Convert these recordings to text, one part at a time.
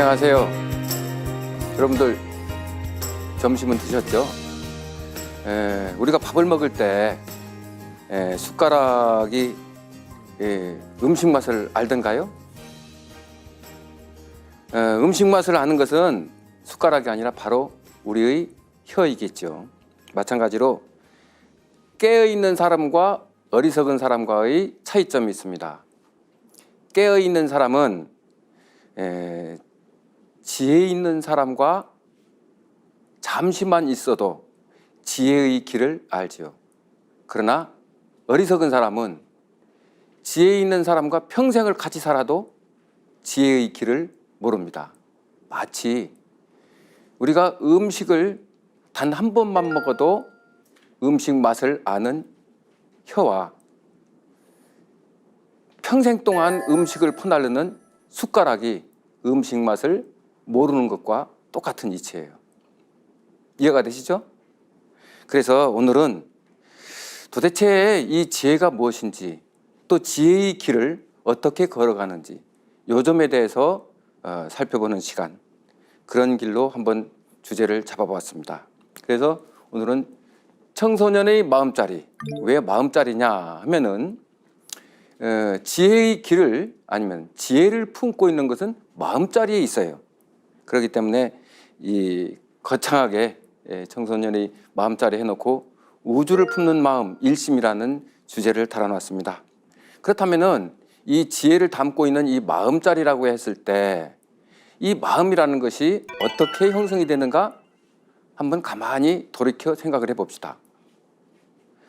안녕하세요. 여러분들 점심은 드셨죠? 우리가 밥을 먹을 때 숟가락이 음식 맛을 알던가요? 음식 맛을 아는 것은 숟가락이 아니라 바로 우리의 혀이겠죠. 마찬가지로 깨어있는 사람과 어리석은 사람과의 차이점이 있습니다. 깨어있는 사람은 지혜 있는 사람과 잠시만 있어도 지혜의 길을 알지요. 그러나 어리석은 사람은 지혜 있는 사람과 평생을 같이 살아도 지혜의 길을 모릅니다. 마치 우리가 음식을 단 한 번만 먹어도 음식 맛을 아는 혀와 평생 동안 음식을 퍼나르는 숟가락이 음식 맛을 모르는 것과 똑같은 이치예요. 이해가 되시죠? 그래서 오늘은 도대체 이 지혜가 무엇인지, 또 지혜의 길을 어떻게 걸어가는지 요 점에 대해서 살펴보는 시간, 그런 길로 한번 주제를 잡아보았습니다. 그래서 오늘은 청소년의 마음자리. 왜 마음자리냐 하면은 지혜의 길을, 아니면 지혜를 품고 있는 것은 마음자리에 있어요. 그렇기 때문에 이 거창하게 청소년의 마음자리 해놓고 우주를 품는 마음 일심이라는 주제를 달아놨습니다. 그렇다면은 이 지혜를 담고 있는 이 마음자리라고 했을 때 이 마음이라는 것이 어떻게 형성이 되는가 한번 가만히 돌이켜 생각을 해봅시다.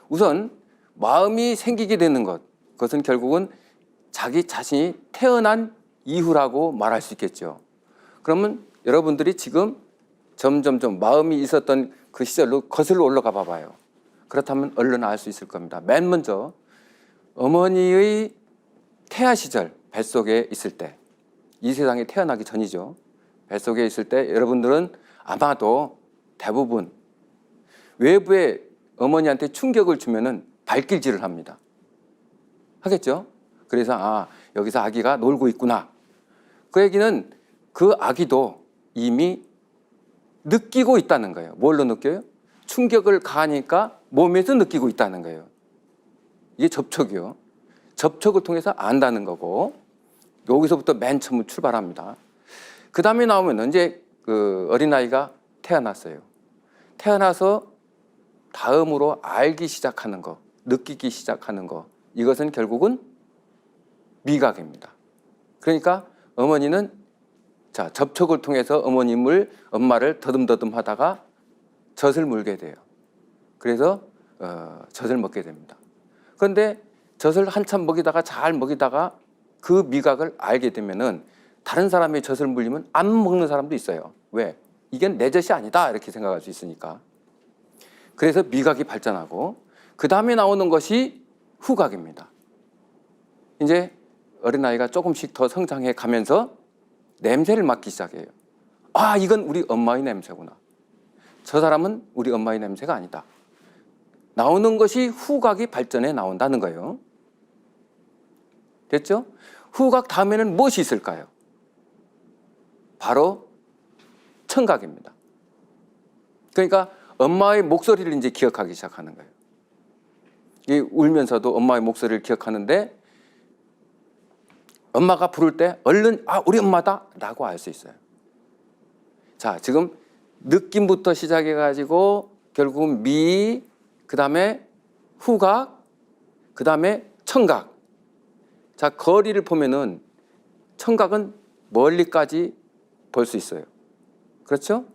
우선 마음이 생기게 되는 것, 그것은 결국은 자기 자신이 태어난 이후라고 말할 수 있겠죠. 그러면 여러분들이 지금 점점점 마음이 있었던 그 시절로 거슬러 올라가 봐봐요. 그렇다면 얼른 알 수 있을 겁니다. 맨 먼저 어머니의 태아 시절, 뱃속에 있을 때, 이 세상에 태어나기 전이죠. 뱃속에 있을 때 여러분들은 아마도 대부분 외부에 어머니한테 충격을 주면은 발길질을 합니다. 하겠죠? 그래서 여기서 아기가 놀고 있구나. 그 얘기는 그 아기도 이미 느끼고 있다는 거예요. 뭘로 느껴요? 충격을 가하니까 몸에서 느끼고 있다는 거예요. 이게 접촉이요. 접촉을 통해서 안다는 거고, 여기서부터 맨 처음 출발합니다. 그 다음에 나오면 이제 그 어린아이가 태어났어요. 태어나서 다음으로 알기 시작하는 거, 느끼기 시작하는 거, 이것은 결국은 미각입니다. 그러니까 어머니는 접촉을 통해서 엄마를 더듬더듬 하다가 젖을 물게 돼요. 그래서 젖을 먹게 됩니다. 그런데 젖을 한참 먹이다가 잘 먹이다가 그 미각을 알게 되면은 다른 사람이 젖을 물리면 안 먹는 사람도 있어요. 왜? 이게 내 젖이 아니다 이렇게 생각할 수 있으니까. 그래서 미각이 발전하고 그 다음에 나오는 것이 후각입니다. 이제 어린아이가 조금씩 더 성장해 가면서 냄새를 맡기 시작해요. 이건 우리 엄마의 냄새구나. 저 사람은 우리 엄마의 냄새가 아니다. 나오는 것이 후각이 발전해 나온다는 거예요. 됐죠? 후각 다음에는 무엇이 있을까요? 바로 청각입니다. 그러니까 엄마의 목소리를 이제 기억하기 시작하는 거예요. 이 울면서도 엄마의 목소리를 기억하는데 엄마가 부를 때 얼른 우리 엄마다 라고 알 수 있어요. 자, 지금 느낌부터 시작해 가지고 결국은 그 다음에 후각, 그 다음에 청각. 자, 거리를 보면은 청각은 멀리까지 볼 수 있어요. 그렇죠?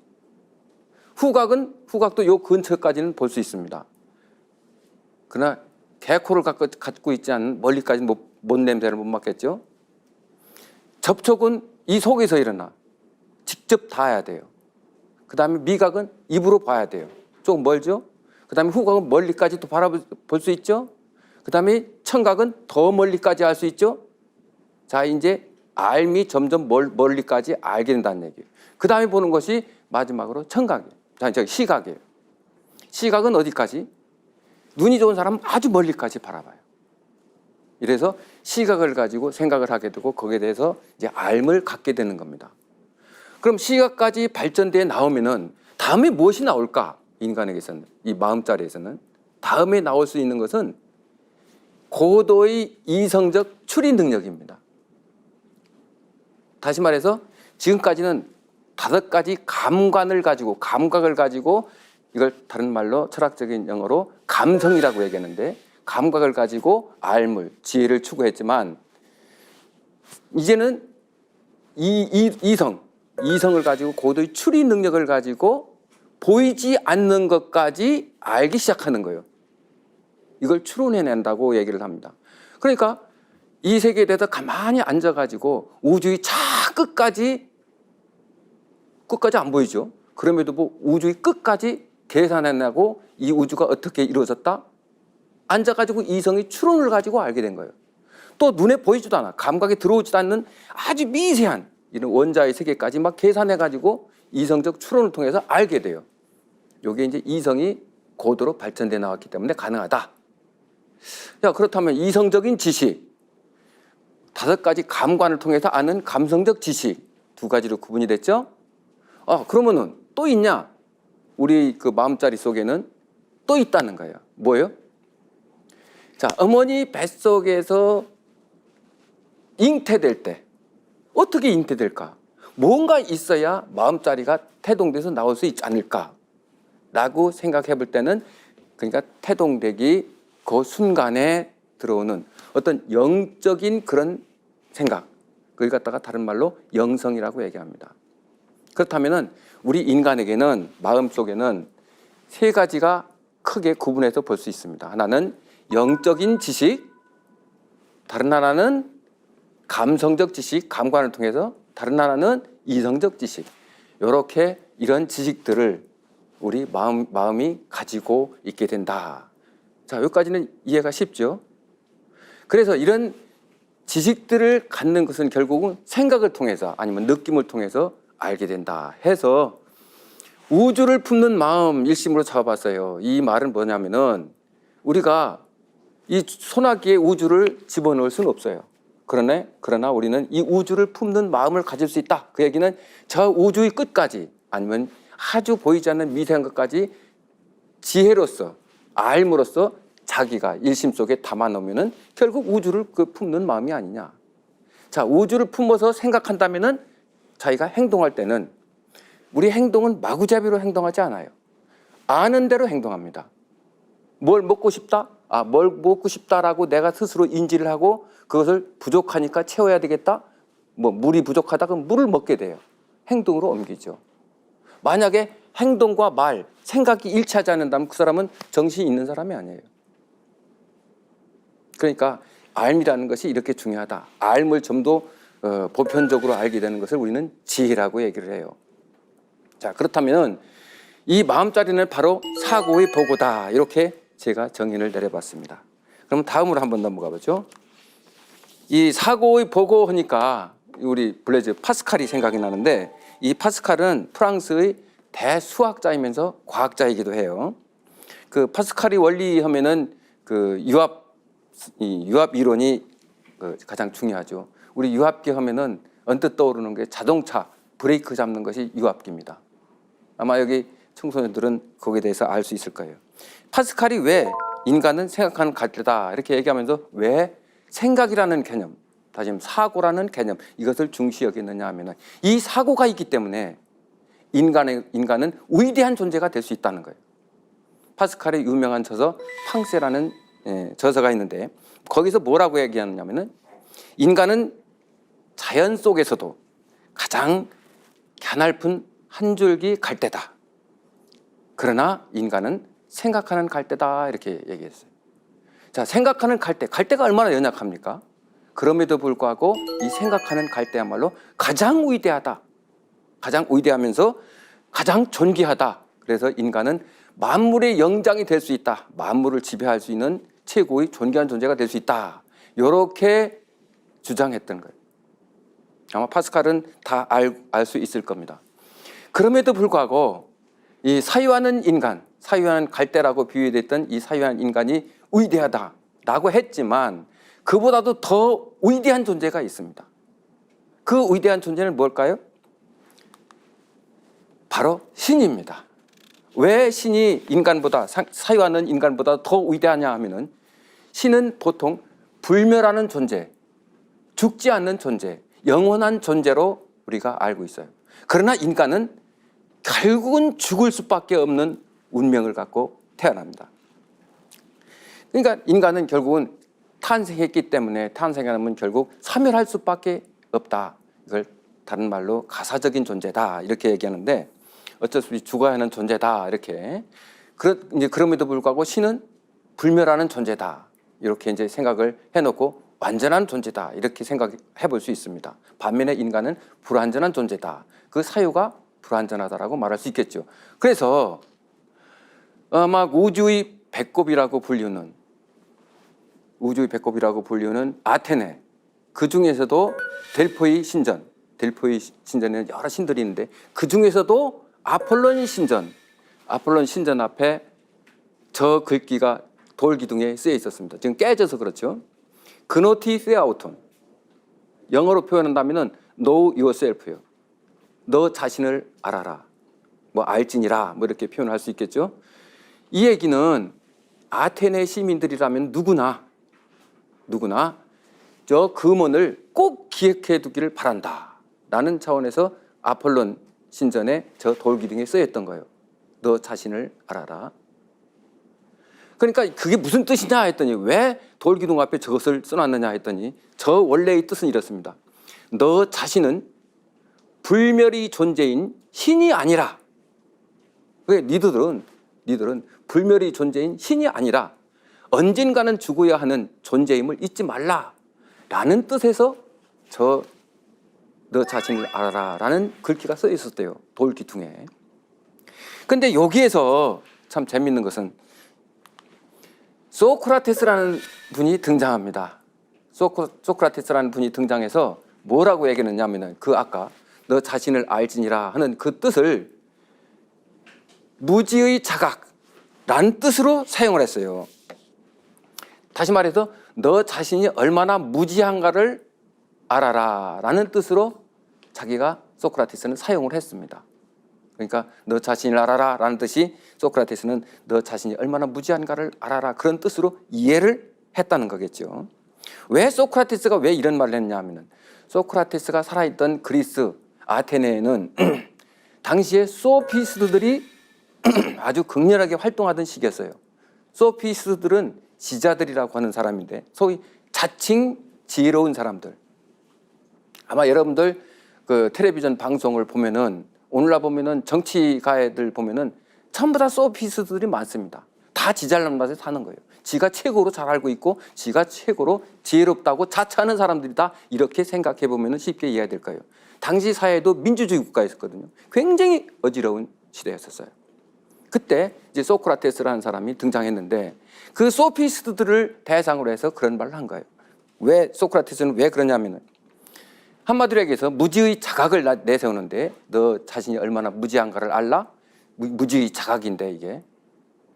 후각도 요 근처까지는 볼 수 있습니다. 그러나 개코를 갖고 있지 않은 멀리까지 뭔 냄새를 못 맡겠죠? 접촉은 이 속에서 일어나. 직접 닿아야 돼요. 그 다음에 미각은 입으로 봐야 돼요. 조금 멀죠? 그 다음에 후각은 멀리까지 또 바라볼 수 있죠? 그 다음에 청각은 더 멀리까지 알 수 있죠? 자, 이제 알미 점점 멀리까지 알게 된다는 얘기예요. 그 다음에 보는 것이 마지막으로 청각이에요. 시각이에요. 시각은 어디까지? 눈이 좋은 사람은 아주 멀리까지 바라봐요. 이래서 시각을 가지고 생각을 하게 되고 거기에 대해서 이제 알을 갖게 되는 겁니다. 그럼 시각까지 발전돼 나오면은 다음에 무엇이 나올까? 인간에게서는, 이 마음자리에서는 다음에 나올 수 있는 것은 고도의 이성적 추리 능력입니다. 다시 말해서 지금까지는 5가지 감각을 가지고 이걸 다른 말로 철학적인 영어로 감성이라고 얘기하는데, 감각을 가지고 알물, 지혜를 추구했지만 이제는 이성을 가지고 고도의 추리 능력을 가지고 보이지 않는 것까지 알기 시작하는 거예요. 이걸 추론해낸다고 얘기를 합니다. 그러니까 이 세계에 대해서 가만히 앉아가지고 우주의 끝까지 안 보이죠. 그럼에도 뭐 우주의 끝까지 계산해내고 이 우주가 어떻게 이루어졌다? 앉아가지고 이성의 추론을 가지고 알게 된 거예요. 또 눈에 보이지도 않아, 감각에 들어오지도 않는 아주 미세한 이런 원자의 세계까지 막 계산해가지고 이성적 추론을 통해서 알게 돼요. 이게 이제 이성이 고도로 발전돼 나왔기 때문에 가능하다. 자, 그렇다면 이성적인 지식, 5가지 감관을 통해서 아는 감성적 지식, 2가지로 구분이 됐죠? 그러면은 또 있냐? 우리 그 마음자리 속에는 또 있다는 거예요. 뭐예요? 자, 어머니 뱃속에서 잉태될 때 어떻게 잉태될까? 뭔가 있어야 마음자리가 태동돼서 나올 수 있지 않을까? 라고 생각해 볼 때는, 그러니까 태동되기 그 순간에 들어오는 어떤 영적인 그런 생각, 그걸 갖다가 다른 말로 영성이라고 얘기합니다. 그렇다면은 우리 인간에게는, 마음속에는 3가지가 크게 구분해서 볼 수 있습니다. 하나는 영적인 지식, 다른 하나는 감성적 지식, 감관을 통해서, 다른 하나는 이성적 지식. 이렇게 이런 지식들을 우리 마음이 가지고 있게 된다. 자, 여기까지는 이해가 쉽죠? 그래서 이런 지식들을 갖는 것은 결국은 생각을 통해서 아니면 느낌을 통해서 알게 된다 해서, 우주를 품는 마음 일심으로 잡아봤어요. 이 말은 뭐냐면은, 우리가 이 소나기에 우주를 집어넣을 수는 없어요. 그러나 우리는 이 우주를 품는 마음을 가질 수 있다. 그 얘기는 저 우주의 끝까지, 아니면 아주 보이지 않는 미세한 것까지 지혜로서, 알므로써 자기가 일심 속에 담아 놓으면은 결국 우주를 품는 마음이 아니냐. 자, 우주를 품어서 생각한다면은 자기가 행동할 때는, 우리 행동은 마구잡이로 행동하지 않아요. 아는 대로 행동합니다. 뭘 먹고 싶다? 뭘 먹고 싶다라고 내가 스스로 인지를 하고 그것을 부족하니까 채워야 되겠다? 물이 부족하다 그럼 물을 먹게 돼요. 행동으로 옮기죠. 만약에 행동과 말, 생각이 일치하지 않는다면 그 사람은 정신이 있는 사람이 아니에요. 그러니까 알미라는 것이 이렇게 중요하다. 알을 좀 더 보편적으로 알게 되는 것을 우리는 지혜라고 얘기를 해요. 자, 그렇다면 이 마음자리는 바로 사고의 보고다. 이렇게 제가 정의를 내려봤습니다. 그럼 다음으로 한번 넘어가 보죠. 이 사고의 보고 하니까 우리 블레즈 파스칼이 생각이 나는데, 이 파스칼은 프랑스의 대수학자이면서 과학자이기도 해요. 그 파스칼이 원리하면은 그 유압 이론이 가장 중요하죠. 우리 유압기 하면은 언뜻 떠오르는 게 자동차 브레이크 잡는 것이 유압기입니다. 아마 여기 청소년들은 거기에 대해서 알 수 있을 거예요. 파스칼이 왜 인간은 생각하는 갈대다 이렇게 얘기하면서 왜 생각이라는 개념, 다시 말하면 사고라는 개념, 이것을 중시 여겼느냐 하면, 이 사고가 있기 때문에 인간은 위대한 존재가 될 수 있다는 거예요. 파스칼의 유명한 저서 팡세라는 저서가 있는데, 거기서 뭐라고 얘기하느냐면은, 인간은 자연 속에서도 가장 가냘픈 한 줄기 갈대다. 그러나 인간은 생각하는 갈대다. 이렇게 얘기했어요. 자, 생각하는 갈대가 얼마나 연약합니까? 그럼에도 불구하고 이 생각하는 갈대야말로 가장 위대하다. 가장 위대하면서 가장 존귀하다. 그래서 인간은 만물의 영장이 될 수 있다. 만물을 지배할 수 있는 최고의 존귀한 존재가 될 수 있다. 이렇게 주장했던 거예요. 아마 파스칼은 다 알 수 있을 겁니다. 그럼에도 불구하고 이 사유하는 인간, 사유하는 갈대라고 비유됐던 이 사유한 인간이 위대하다라고 했지만, 그보다도 더 위대한 존재가 있습니다. 그 위대한 존재는 뭘까요? 바로 신입니다. 왜 신이 인간보다 사유하는 인간보다 더 위대하냐 하면은 신은 보통 불멸하는 존재, 죽지 않는 존재, 영원한 존재로 우리가 알고 있어요. 그러나 인간은 결국은 죽을 수밖에 없는 운명을 갖고 태어납니다. 그러니까 인간은 결국은 탄생했기 때문에 탄생하면 결국 사멸할 수밖에 없다. 이걸 다른 말로 가사적인 존재다 이렇게 얘기하는데 어쩔 수 없이 죽어야 하는 존재다 이렇게. 이제 그럼에도 불구하고 신은 불멸하는 존재다 이렇게 이제 생각을 해놓고 완전한 존재다 이렇게 생각해 볼 수 있습니다. 반면에 인간은 불완전한 존재다. 그 사유가 불완전하다라고 말할 수 있겠죠. 그래서 막 우주의 배꼽이라고 불리는 아테네, 그 중에서도 델포이 신전에는 여러 신들이 있는데 그 중에서도 아폴론 신전 앞에 저 글귀가 돌 기둥에 쓰여 있었습니다. 지금 깨져서 그렇죠. 그노티 세아우톤, 영어로 표현한다면은 know yourself요. 너 자신을 알아라. 뭐 알지니라 뭐 이렇게 표현할 수 있겠죠. 이 얘기는 아테네 시민들이라면 누구나 저 금언을 꼭 기억해 두기를 바란다 라는 차원에서 아폴론 신전에 저 돌기둥에 쓰였던 거예요. 너 자신을 알아라. 그러니까 그게 무슨 뜻이냐 했더니 왜 돌기둥 앞에 저것을 써놨느냐 했더니 저 원래의 뜻은 이렇습니다. 너 자신은 불멸의 존재인 신이 아니라, 왜 니들은 불멸의 존재인 신이 아니라 언젠가는 죽어야 하는 존재임을 잊지 말라 라는 뜻에서 너 자신을 알아라 라는 글귀가 써 있었대요. 돌 기둥에. 근데 여기에서 참 재밌는 것은 소크라테스라는 분이 등장합니다. 소크라테스라는 분이 등장해서 뭐라고 얘기했느냐면 그 아까 너 자신을 알지니라 하는 그 뜻을 무지의 자각라는 뜻으로 사용을 했어요. 다시 말해서 너 자신이 얼마나 무지한가를 알아라 라는 뜻으로 소크라테스는 사용을 했습니다. 그러니까 너 자신을 알아라 라는 뜻이 소크라테스는 너 자신이 얼마나 무지한가를 알아라 그런 뜻으로 이해를 했다는 거겠죠. 왜 소크라테스가 왜 이런 말을 했냐 하면 소크라테스가 살아있던 그리스 아테네에는 당시에 소피스트들이 아주 극렬하게 활동하던 시기였어요. 소피스트들은 지자들이라고 하는 사람인데 소위 자칭 지혜로운 사람들. 아마 여러분들 그 텔레비전 방송을 보면은 오늘날 보면은 정치가들 보면은 전부 다 소피스트들이 많습니다. 다 지잘난 맛에 사는 거예요. 지가 최고로 잘 알고 있고 지가 최고로 지혜롭다고 자처하는 사람들이다 이렇게 생각해 보면은 쉽게 이해될 거예요. 당시 사회도 민주주의 국가였거든요. 굉장히 어지러운 시대였었어요. 그때 이제 소크라테스라는 사람이 등장했는데 그 소피스트들을 대상으로 해서 그런 말을 한 거예요. 왜 소크라테스는 왜 그러냐면은 한마디로 얘기해서 무지의 자각을 내세우는데 너 자신이 얼마나 무지한가를 알라? 무지의 자각인데 이게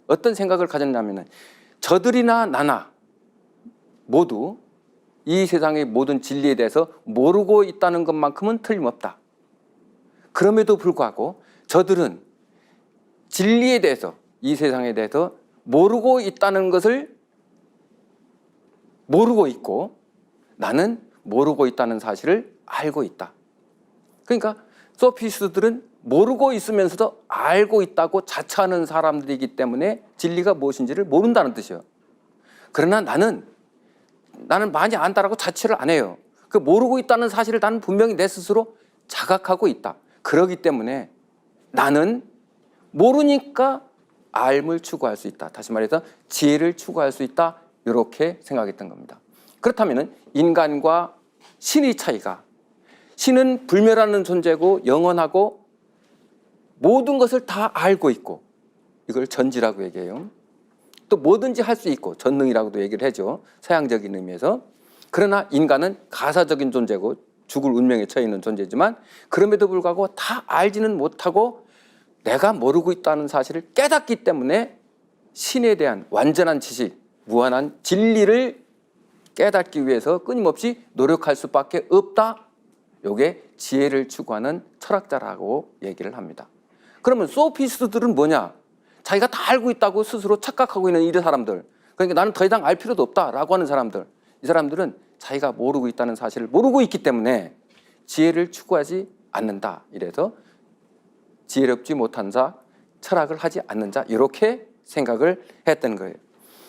어떤 생각을 가졌냐면은 저들이나 나나 모두 이 세상의 모든 진리에 대해서 모르고 있다는 것만큼은 틀림없다. 그럼에도 불구하고 저들은 진리에 대해서 이 세상에 대해서 모르고 있다는 것을 모르고 있고 나는 모르고 있다는 사실을 알고 있다. 그러니까 소피스트들은 모르고 있으면서도 알고 있다고 자처하는 사람들이기 때문에 진리가 무엇인지를 모른다는 뜻이에요. 그러나 나는 많이 안다라고 자처를 안 해요. 그 모르고 있다는 사실을 나는 분명히 내 스스로 자각하고 있다. 그렇기 때문에 나는 모르니까 알을 추구할 수 있다. 다시 말해서 지혜를 추구할 수 있다. 이렇게 생각했던 겁니다. 그렇다면 인간과 신의 차이가 신은 불멸하는 존재고 영원하고 모든 것을 다 알고 있고 이걸 전지라고 얘기해요. 또 뭐든지 할 수 있고 전능이라고도 얘기를 하죠. 서양적인 의미에서. 그러나 인간은 가사적인 존재고 죽을 운명에 처해 있는 존재지만 그럼에도 불구하고 다 알지는 못하고 내가 모르고 있다는 사실을 깨닫기 때문에 신에 대한 완전한 지식, 무한한 진리를 깨닫기 위해서 끊임없이 노력할 수밖에 없다. 이게 지혜를 추구하는 철학자라고 얘기를 합니다. 그러면 소피스트들은 뭐냐? 자기가 다 알고 있다고 스스로 착각하고 있는 이 사람들. 그러니까 나는 더 이상 알 필요도 없다라고 하는 사람들. 이 사람들은 자기가 모르고 있다는 사실을 모르고 있기 때문에 지혜를 추구하지 않는다. 이래서 지혜롭지 못한 자, 철학을 하지 않는 자, 이렇게 생각을 했던 거예요.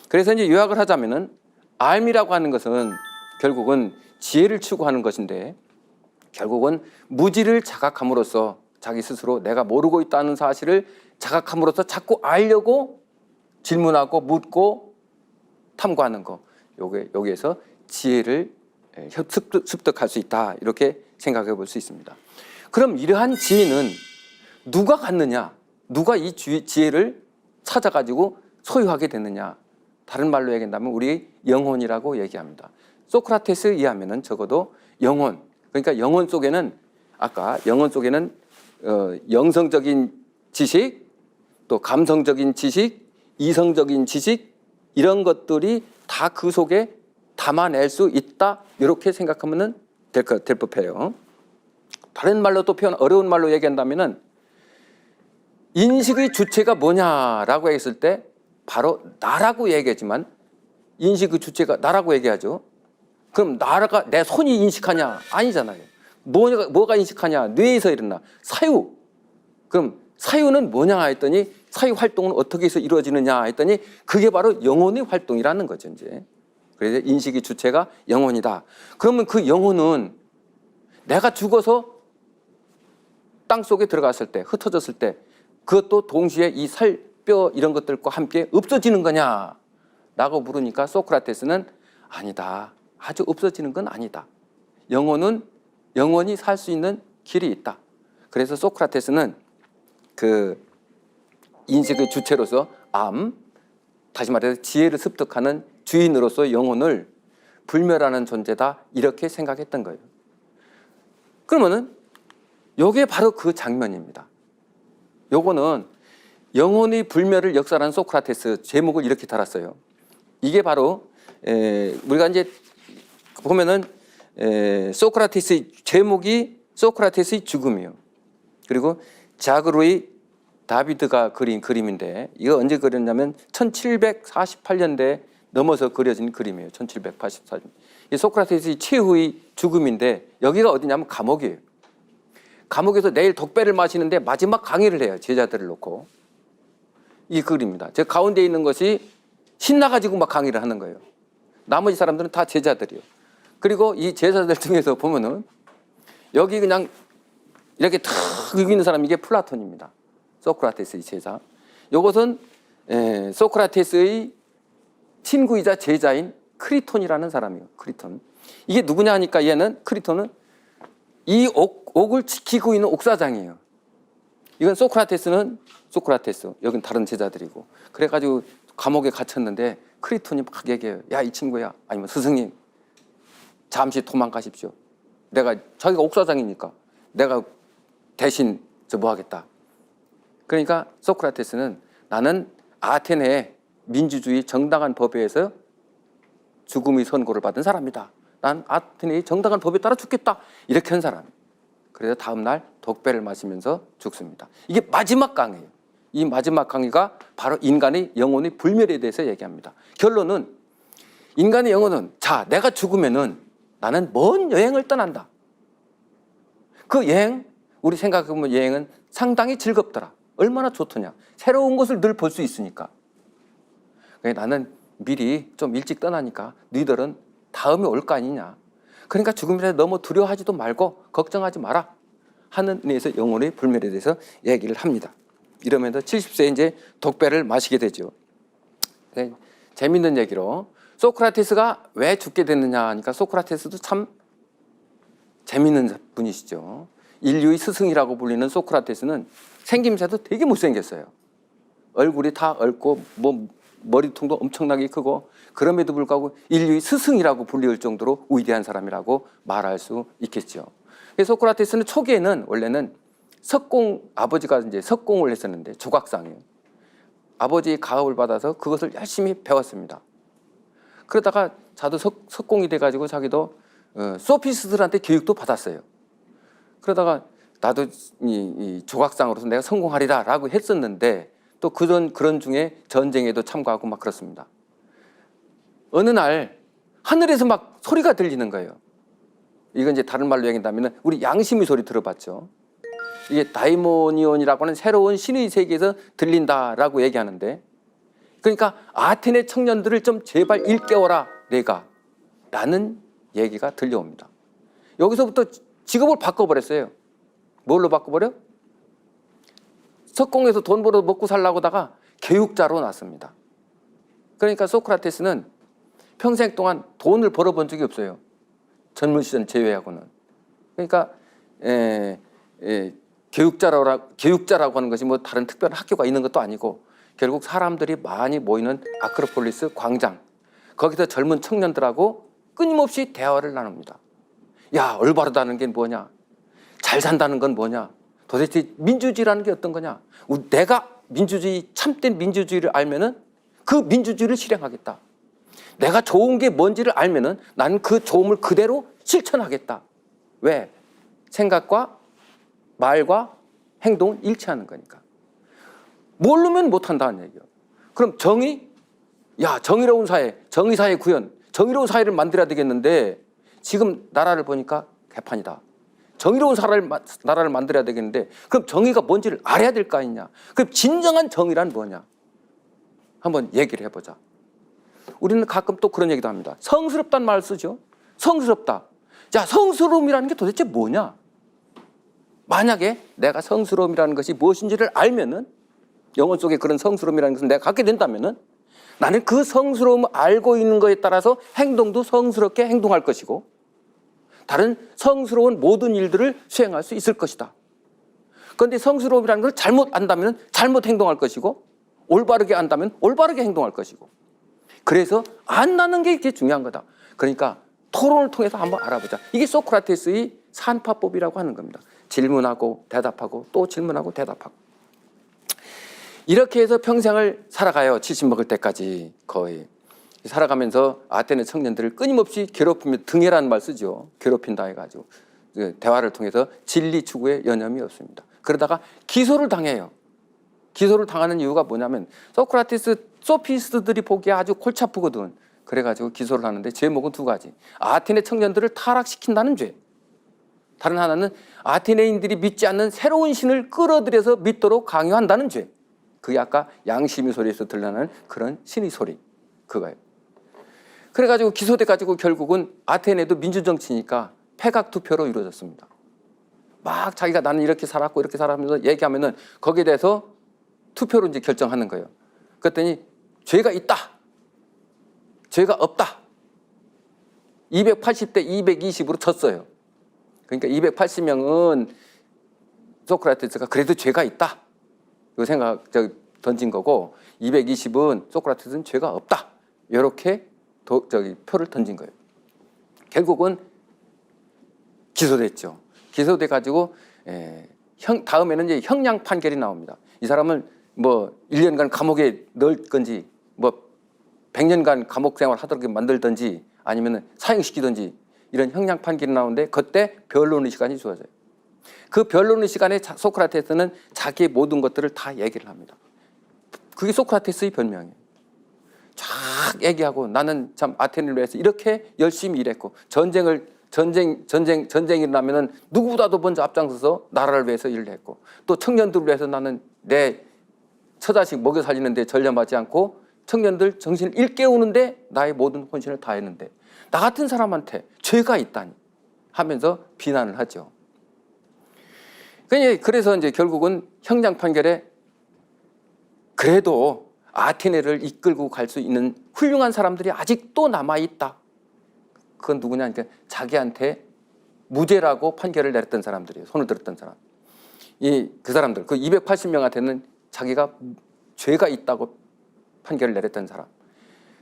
그래서 이제 요약을 하자면은 알미라고 하는 것은 결국은 지혜를 추구하는 것인데 결국은 무지를 자각함으로써 자기 스스로 내가 모르고 있다는 사실을 자각함으로써 자꾸 알려고 질문하고 묻고 탐구하는 거. 여기에서 지혜를 습득할 수 있다. 이렇게 생각해 볼 수 있습니다. 그럼 이러한 지혜는 누가 갖느냐? 누가 이 지혜를 찾아가지고 소유하게 됐느냐? 다른 말로 얘기한다면 우리 영혼이라고 얘기합니다. 소크라테스에 의하면은 적어도 영혼, 그러니까 영혼 속에는 아까 영혼 속에는 영성적인 지식, 또 감성적인 지식, 이성적인 지식 이런 것들이 다 그 속에 담아낼 수 있다. 이렇게 생각하면은 될 법해요. 다른 말로 또 어려운 말로 얘기한다면은 인식의 주체가 뭐냐라고 했을 때 바로 나라고 얘기하지만 인식의 주체가 나라고 얘기하죠. 그럼 나라가 내 손이 인식하냐? 아니잖아요. 뭐가 인식하냐? 뇌에서 일어나. 사유. 그럼 사유는 뭐냐 했더니 사유 활동은 어떻게 해서 이루어지느냐 했더니 그게 바로 영혼의 활동이라는 거죠, 이제. 그래서 인식의 주체가 영혼이다. 그러면 그 영혼은 내가 죽어서 땅 속에 들어갔을 때, 흩어졌을 때 그것도 동시에 이 살, 뼈 이런 것들과 함께 없어지는 거냐라고 물으니까 소크라테스는 아니다. 아주 없어지는 건 아니다. 영혼은 영원히 살 수 있는 길이 있다. 그래서 소크라테스는 그 인식의 주체로서 다시 말해서 지혜를 습득하는 주인으로서 영혼을 불멸하는 존재다. 이렇게 생각했던 거예요. 그러면은 요게 바로 그 장면입니다. 요거는 영혼의 불멸을 역설하는 소크라테스 제목을 이렇게 달았어요. 이게 바로 우리가 이제 보면은 소크라테스의 제목이 소크라테스의 죽음이에요. 그리고 자그루이 다비드가 그린 그림인데 이거 언제 그렸냐면 1748년대에 넘어서 그려진 그림이에요. 1784년. 이 소크라테스의 최후의 죽음인데 여기가 어디냐면 감옥이에요. 감옥에서 내일 독배를 마시는데 마지막 강의를 해요. 제자들을 놓고. 이 그림입니다. 저 가운데 있는 것이 신나가지고 막 강의를 하는 거예요. 나머지 사람들은 다 제자들이요. 그리고 이 제자들 중에서 보면은 여기 그냥 이렇게 탁 여기 있는 사람이 이게 플라톤입니다. 소크라테스의 제자. 이것은 소크라테스의 친구이자 제자인 크리톤이라는 사람이에요. 크리톤. 이게 누구냐 하니까 얘는 크리톤은 이 옥을 지키고 있는 옥사장이에요. 이건 소크라테스는 소크라테스. 여긴 다른 제자들이고. 그래가지고 감옥에 갇혔는데 크리톤이 막 얘기해요. 야, 이 친구야. 아니면 스승님. 잠시 도망가십시오. 자기가 옥사장이니까 내가 대신 뭐 하겠다. 그러니까 소크라테스는 나는 아테네의 민주주의 정당한 법에서 죽음의 선고를 받은 사람이다. 난 아테네의 정당한 법에 따라 죽겠다. 이렇게 한 사람. 그래서 다음 날 독배를 마시면서 죽습니다. 이게 마지막 강의예요. 이 마지막 강의가 바로 인간의 영혼의 불멸에 대해서 얘기합니다. 결론은 인간의 영혼은 내가 죽으면은 나는 먼 여행을 떠난다. 그 여행, 우리 생각해보면 여행은 상당히 즐겁더라. 얼마나 좋더냐. 새로운 것을 늘 볼 수 있으니까. 나는 미리 좀 일찍 떠나니까 너희들은 다음에 올 거 아니냐. 그러니까 죽음에 대해서 너무 두려워하지도 말고 걱정하지 마라. 하는 의미에서 영혼의 불멸에 대해서 얘기를 합니다. 이러면서 70세에 이제 독배를 마시게 되죠. 재밌는 얘기로 소크라테스가 왜 죽게 됐느냐 하니까 소크라테스도 참 재밌는 분이시죠. 인류의 스승이라고 불리는 소크라테스는 생김새도 되게 못생겼어요. 얼굴이 다 얽고 머리통도 엄청나게 크고 그럼에도 불구하고 인류의 스승이라고 불릴 정도로 위대한 사람이라고 말할 수 있겠죠. 소크라테스는 초기에는 원래는 아버지가 이제 석공을 했었는데 조각상이에요. 아버지의 가업을 받아서 그것을 열심히 배웠습니다. 그러다가 자도 석공이 돼가지고 자기도 소피스트들한테 교육도 받았어요. 그러다가 나도 이 조각상으로서 내가 성공하리라라고 했었는데 또 그런 중에 전쟁에도 참가하고 막 그렇습니다. 어느 날 하늘에서 막 소리가 들리는 거예요. 이건 이제 다른 말로 얘기한다면 우리 양심의 소리 들어봤죠. 이게 다이모니온이라고 하는 새로운 신의 세계에서 들린다라고 얘기하는데, 그러니까 아테네 청년들을 좀 제발 일깨워라 내가 라는 얘기가 들려옵니다. 여기서부터 직업을 바꿔버렸어요. 뭘로 바꿔버려? 석공에서 돈 벌어 먹고 살라고 하다가 교육자로 났습니다. 그러니까 소크라테스는 평생 동안 돈을 벌어본 적이 없어요. 젊은 시절 제외하고는. 그러니까 교육자라고 하는 것이 뭐 다른 특별한 학교가 있는 것도 아니고 결국 사람들이 많이 모이는 아크로폴리스 광장, 거기서 젊은 청년들하고 끊임없이 대화를 나눕니다. 야, 올바르다는 게 뭐냐? 잘 산다는 건 뭐냐? 도대체 민주주의라는 게 어떤 거냐? 내가 민주주의, 참된 민주주의를 알면은 그 민주주의를 실행하겠다. 내가 좋은 게 뭔지를 알면은 나는 그 좋음을 그대로 실천하겠다. 왜? 생각과 말과 행동은 일치하는 거니까. 모르면 못한다는 얘기예요. 그럼 정의? 야, 정의로운 사회, 정의사회 구현, 정의로운 사회를 만들어야 되겠는데 지금 나라를 보니까 개판이다. 정의로운 나라를 만들어야 되겠는데 그럼 정의가 뭔지를 알아야 될 거 아니냐. 그럼 진정한 정의란 뭐냐. 한번 얘기를 해보자. 우리는 가끔 또 그런 얘기도 합니다. 성스럽다는 말을 쓰죠. 성스럽다. 자, 성스러움이라는 게 도대체 뭐냐. 만약에 내가 성스러움이라는 것이 무엇인지를 알면은, 영어 속에 그런 성스러움이라는 것을 내가 갖게 된다면은 나는 그 성스러움을 알고 있는 것에 따라서 행동도 성스럽게 행동할 것이고 다른 성스러운 모든 일들을 수행할 수 있을 것이다. 그런데 성스러움이라는 걸 잘못 안다면 잘못 행동할 것이고 올바르게 안다면 올바르게 행동할 것이고, 그래서 안다는 게 이렇게 중요한 거다. 그러니까 토론을 통해서 한번 알아보자. 이게 소크라테스의 산파법이라고 하는 겁니다. 질문하고 대답하고 또 질문하고 대답하고. 이렇게 해서 평생을 살아가요. 70 먹을 때까지 거의. 살아가면서 아테네 청년들을 끊임없이 괴롭히며, 등해라는 말 쓰죠. 괴롭힌다 해가지고 대화를 통해서 진리 추구에 여념이 없습니다. 그러다가 기소를 당해요. 기소를 당하는 이유가 뭐냐면 소크라테스 소피스트들이 보기에 아주 골치 아프거든. 그래가지고 기소를 하는데 제목은 두 가지. 아테네 청년들을 타락시킨다는 죄. 다른 하나는 아테네인들이 믿지 않는 새로운 신을 끌어들여서 믿도록 강요한다는 죄. 그게 아까 양심의 소리에서 들려나는 그런 신의 소리. 그거예요. 그래가지고 기소돼가지고 결국은 아테네도 민주정치니까 패각투표로 이루어졌습니다. 막 자기가 나는 이렇게 살았고 이렇게 살았면서 얘기하면은 거기에 대해서 투표로 이제 결정하는 거예요. 그랬더니 죄가 있다. 죄가 없다. 280대 220으로 졌어요. 그러니까 280명은 소크라테스가 그래도 죄가 있다. 이 생각 던진 거고 220은 소크라테스는 죄가 없다. 이렇게 표를 던진 거예요. 결국은 기소됐죠. 기소돼 가지고 다음에는 이제 형량 판결이 나옵니다. 이 사람을 뭐 1년간 감옥에 넣을 건지 뭐 100년간 감옥 생활 하도록 만들든지 아니면 사형시키든지 이런 형량 판결이 나오는데 그때 변론의 시간이 주어져요. 그 변론의 시간에 소크라테스는 자기의 모든 것들을 다 얘기를 합니다. 그게 소크라테스의 변명이에요. 쫙 얘기하고 나는 참 아테네를 위해서 이렇게 열심히 일했고 전쟁이 일어나면은 누구보다도 먼저 앞장서서 나라를 위해서 일을 했고 또 청년들을 위해서 나는 내 처자식 먹여 살리는데 전념하지 않고 청년들 정신을 일깨우는데 나의 모든 혼신을 다했는데 나 같은 사람한테 죄가 있다니 하면서 비난을 하죠. 그래서 이제 결국은 형량 판결에 그래도 아테네를 이끌고 갈 수 있는 훌륭한 사람들이 아직도 남아있다. 그건 누구냐? 그러니까 자기한테 무죄라고 판결을 내렸던 사람들이에요. 손을 들었던 사람. 그 사람들, 그 280명한테는 자기가 죄가 있다고 판결을 내렸던 사람.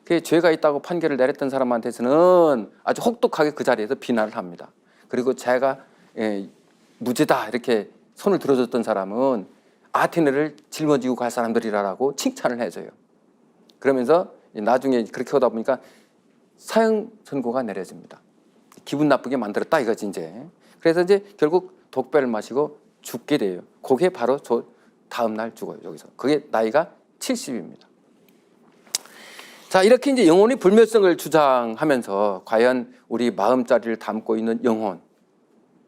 그 죄가 있다고 판결을 내렸던 사람한테서는 아주 혹독하게 그 자리에서 비난을 합니다. 그리고 제가 무죄다 이렇게 손을 들어줬던 사람은 아테네를 짊어지고 갈 사람들이라고 칭찬을 해줘요. 그러면서 나중에 그렇게 하다 보니까 사형 선고가 내려집니다. 기분 나쁘게 만들었다 이거지 이제. 그래서 이제 결국 독배를 마시고 죽게 돼요. 그게 바로 저 다음 날 죽어요. 여기서. 그게 나이가 70입니다. 자, 이렇게 이제 영혼의 불멸성을 주장하면서 과연 우리 마음자리를 담고 있는 영혼,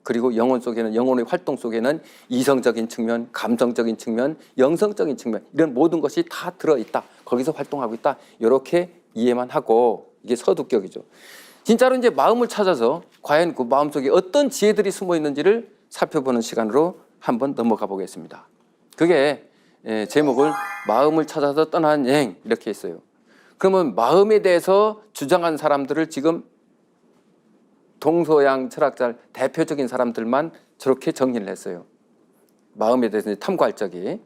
그리고 영혼 속에는, 영혼의 활동 속에는 이성적인 측면, 감성적인 측면, 영성적인 측면, 이런 모든 것이 다 들어있다. 거기서 활동하고 있다. 이렇게 이해만 하고, 이게 서두격이죠. 진짜로 이제 마음을 찾아서 과연 그 마음 속에 어떤 지혜들이 숨어 있는지를 살펴보는 시간으로 한번 넘어가 보겠습니다. 그게 제목을 마음을 찾아서 떠나는 여행, 이렇게 했어요. 그러면 마음에 대해서 주장한 사람들을 지금 동서양 철학자 대표적인 사람들만 저렇게 정리를 했어요. 마음에 대해서 탐구할 적이.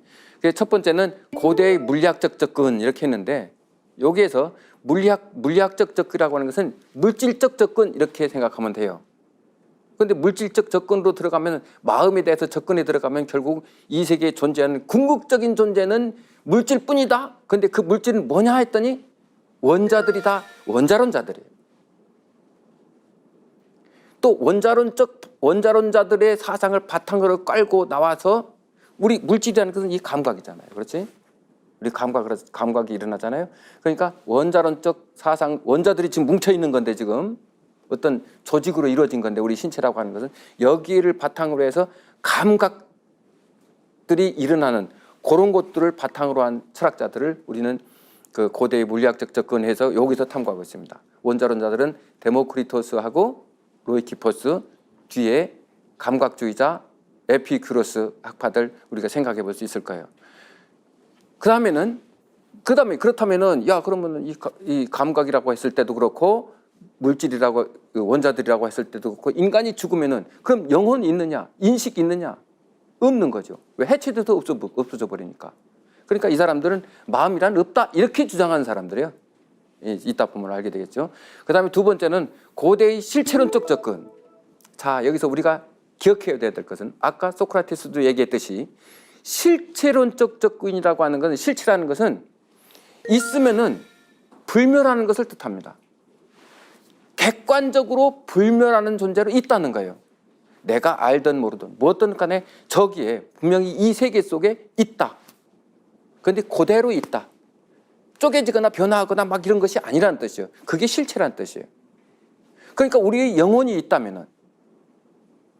첫 번째는 고대의 물리학적 접근, 이렇게 했는데, 여기에서 물리학적 접근이라고 하는 것은 물질적 접근, 이렇게 생각하면 돼요. 그런데 물질적 접근으로 들어가면, 마음에 대해서 접근에 들어가면 결국 이 세계에 존재하는 궁극적인 존재는 물질뿐이다. 그런데 그 물질은 뭐냐 했더니 원자들이다. 원자론자들이에요. 또 원자론자들의 사상을 바탕으로 깔고 나와서, 우리 물질이라는 것은 이 감각이잖아요. 그렇지? 우리 감각이 일어나잖아요. 그러니까 원자론적 사상, 원자들이 지금 뭉쳐있는 건데, 지금 어떤 조직으로 이루어진 건데, 우리 신체라고 하는 것은 여기를 바탕으로 해서 감각들이 일어나는 그런 것들을 바탕으로 한 철학자들을 우리는 그 고대의 물리학적 접근해서 여기서 탐구하고 있습니다. 원자론자들은 데모크리토스하고 로이키포스, 뒤에 감각주의자 에피큐로스 학파들 우리가 생각해 볼 수 있을 거예요. 그렇다면은 야, 그러면 이 감각이라고 했을 때도 그렇고, 물질이라고, 원자들이라고 했을 때도 그렇고, 인간이 죽으면은 그럼 영혼이 있느냐, 인식이 있느냐? 없는 거죠. 왜? 해체돼서 없어져 버리니까. 그러니까 이 사람들은 마음이란 없다, 이렇게 주장하는 사람들이에요. 이따 보면 알게 되겠죠. 그 다음에 두 번째는 고대의 실체론적 접근. 자, 여기서 우리가 기억해야 될 것은 아까 소크라테스도 얘기했듯이 실체론적 접근이라고 하는 것은, 실체라는 것은 있으면은 불멸하는 것을 뜻합니다. 객관적으로 불멸하는 존재로 있다는 거예요. 내가 알든 모르든 무엇든 간에 저기에 분명히 이 세계 속에 있다. 그런데 그대로 있다. 쪼개지거나 변화하거나 막 이런 것이 아니라는 뜻이에요. 그게 실체라는 뜻이에요. 그러니까 우리의 영혼이 있다면은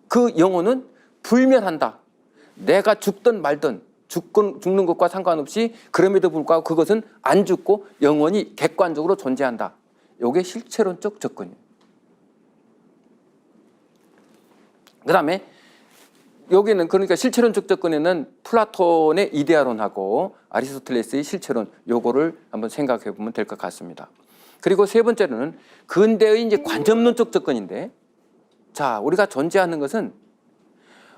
그 영혼은 불멸한다. 내가 죽든 말든 죽는 것과 상관없이, 그럼에도 불구하고 그것은 안 죽고 영원히 객관적으로 존재한다. 이게 실체론적 접근이에요. 그 다음에 여기는, 그러니까 실체론적 접근에는 플라톤의 이데아론하고 아리스토텔레스의 실체론, 요거를 한번 생각해 보면 될 것 같습니다. 그리고 세 번째로는 근대의 이제 관념론적 접근인데, 자, 우리가 존재하는 것은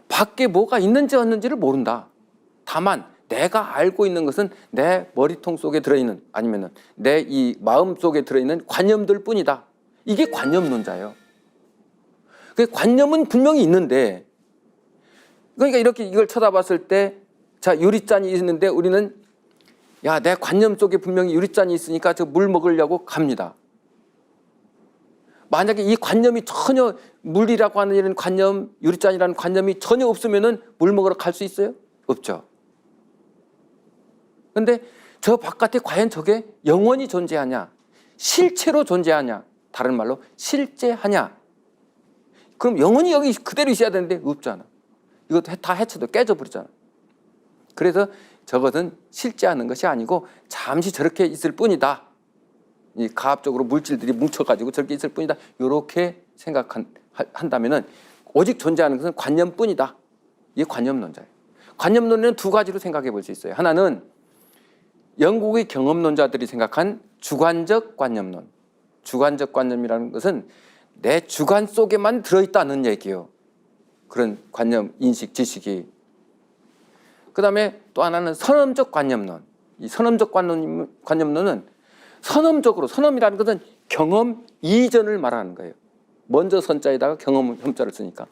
밖에 뭐가 있는지 없는지를 모른다. 다만 내가 알고 있는 것은 내 머리통 속에 들어있는, 아니면은 내 이 마음 속에 들어있는 관념들 뿐이다. 이게 관념론자예요. 그 관념은 분명히 있는데, 그러니까 이렇게 이걸 쳐다봤을 때, 자, 유리잔이 있는데 우리는, 야, 내 관념 속에 분명히 유리잔이 있으니까 저 물 먹으려고 갑니다. 만약에 이 관념이 전혀, 물이라고 하는 이런 관념, 유리잔이라는 관념이 전혀 없으면은 물 먹으러 갈 수 있어요? 없죠. 근데 저 바깥에 과연 저게 영원히 존재하냐? 실체로 존재하냐? 다른 말로 실제하냐? 그럼 영원히 여기 그대로 있어야 되는데 없잖아. 이거 다 해쳐도 깨져버리잖아. 그래서 저것은 실제하는 것이 아니고 잠시 저렇게 있을 뿐이다. 이 가압적으로 물질들이 뭉쳐가지고 저렇게 있을 뿐이다. 이렇게 생각한다면은 오직 존재하는 것은 관념뿐이다. 이게 관념론자예요. 관념론은 두 가지로 생각해 볼 수 있어요. 하나는 영국의 경험론자들이 생각한 주관적 관념론. 주관적 관념이라는 것은 내 주관 속에만 들어있다는 얘기예요. 그런 관념, 인식, 지식이. 그 다음에 또 하나는 선험적 관념론. 이 선험적 관념론은 선험적으로, 선험이라는 것은 경험 이전을 말하는 거예요. 먼저 선자에다가 경험 혐자를 쓰니까.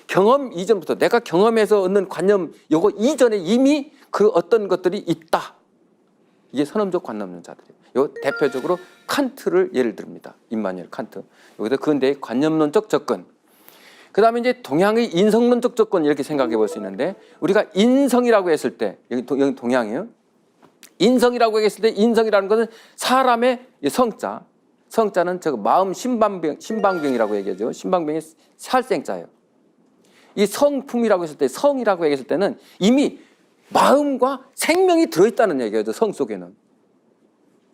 경험 이전부터 내가 경험해서 얻는 관념, 요거 이전에 이미 그 어떤 것들이 있다. 이게 선험적 관념론자들이에요. 요 대표적으로 칸트를 예를 듭니다. 임마누엘 칸트. 여기서 근대의 관념론적 접근. 그다음에 이제 동양의 인성론적 조건 이렇게 생각해 볼 수 있는데 우리가 인성이라고 했을 때 여기 동양이에요. 인성이라고 했을 때 인성이라는 것은 사람의 성자. 성자는 저 마음 신방병이라고 얘기하죠. 신방병의 살생자예요. 이 성품이라고 했을 때 성이라고 얘기했을 때는 이미 마음과 생명이 들어있다는 얘기예요. 성 속에는.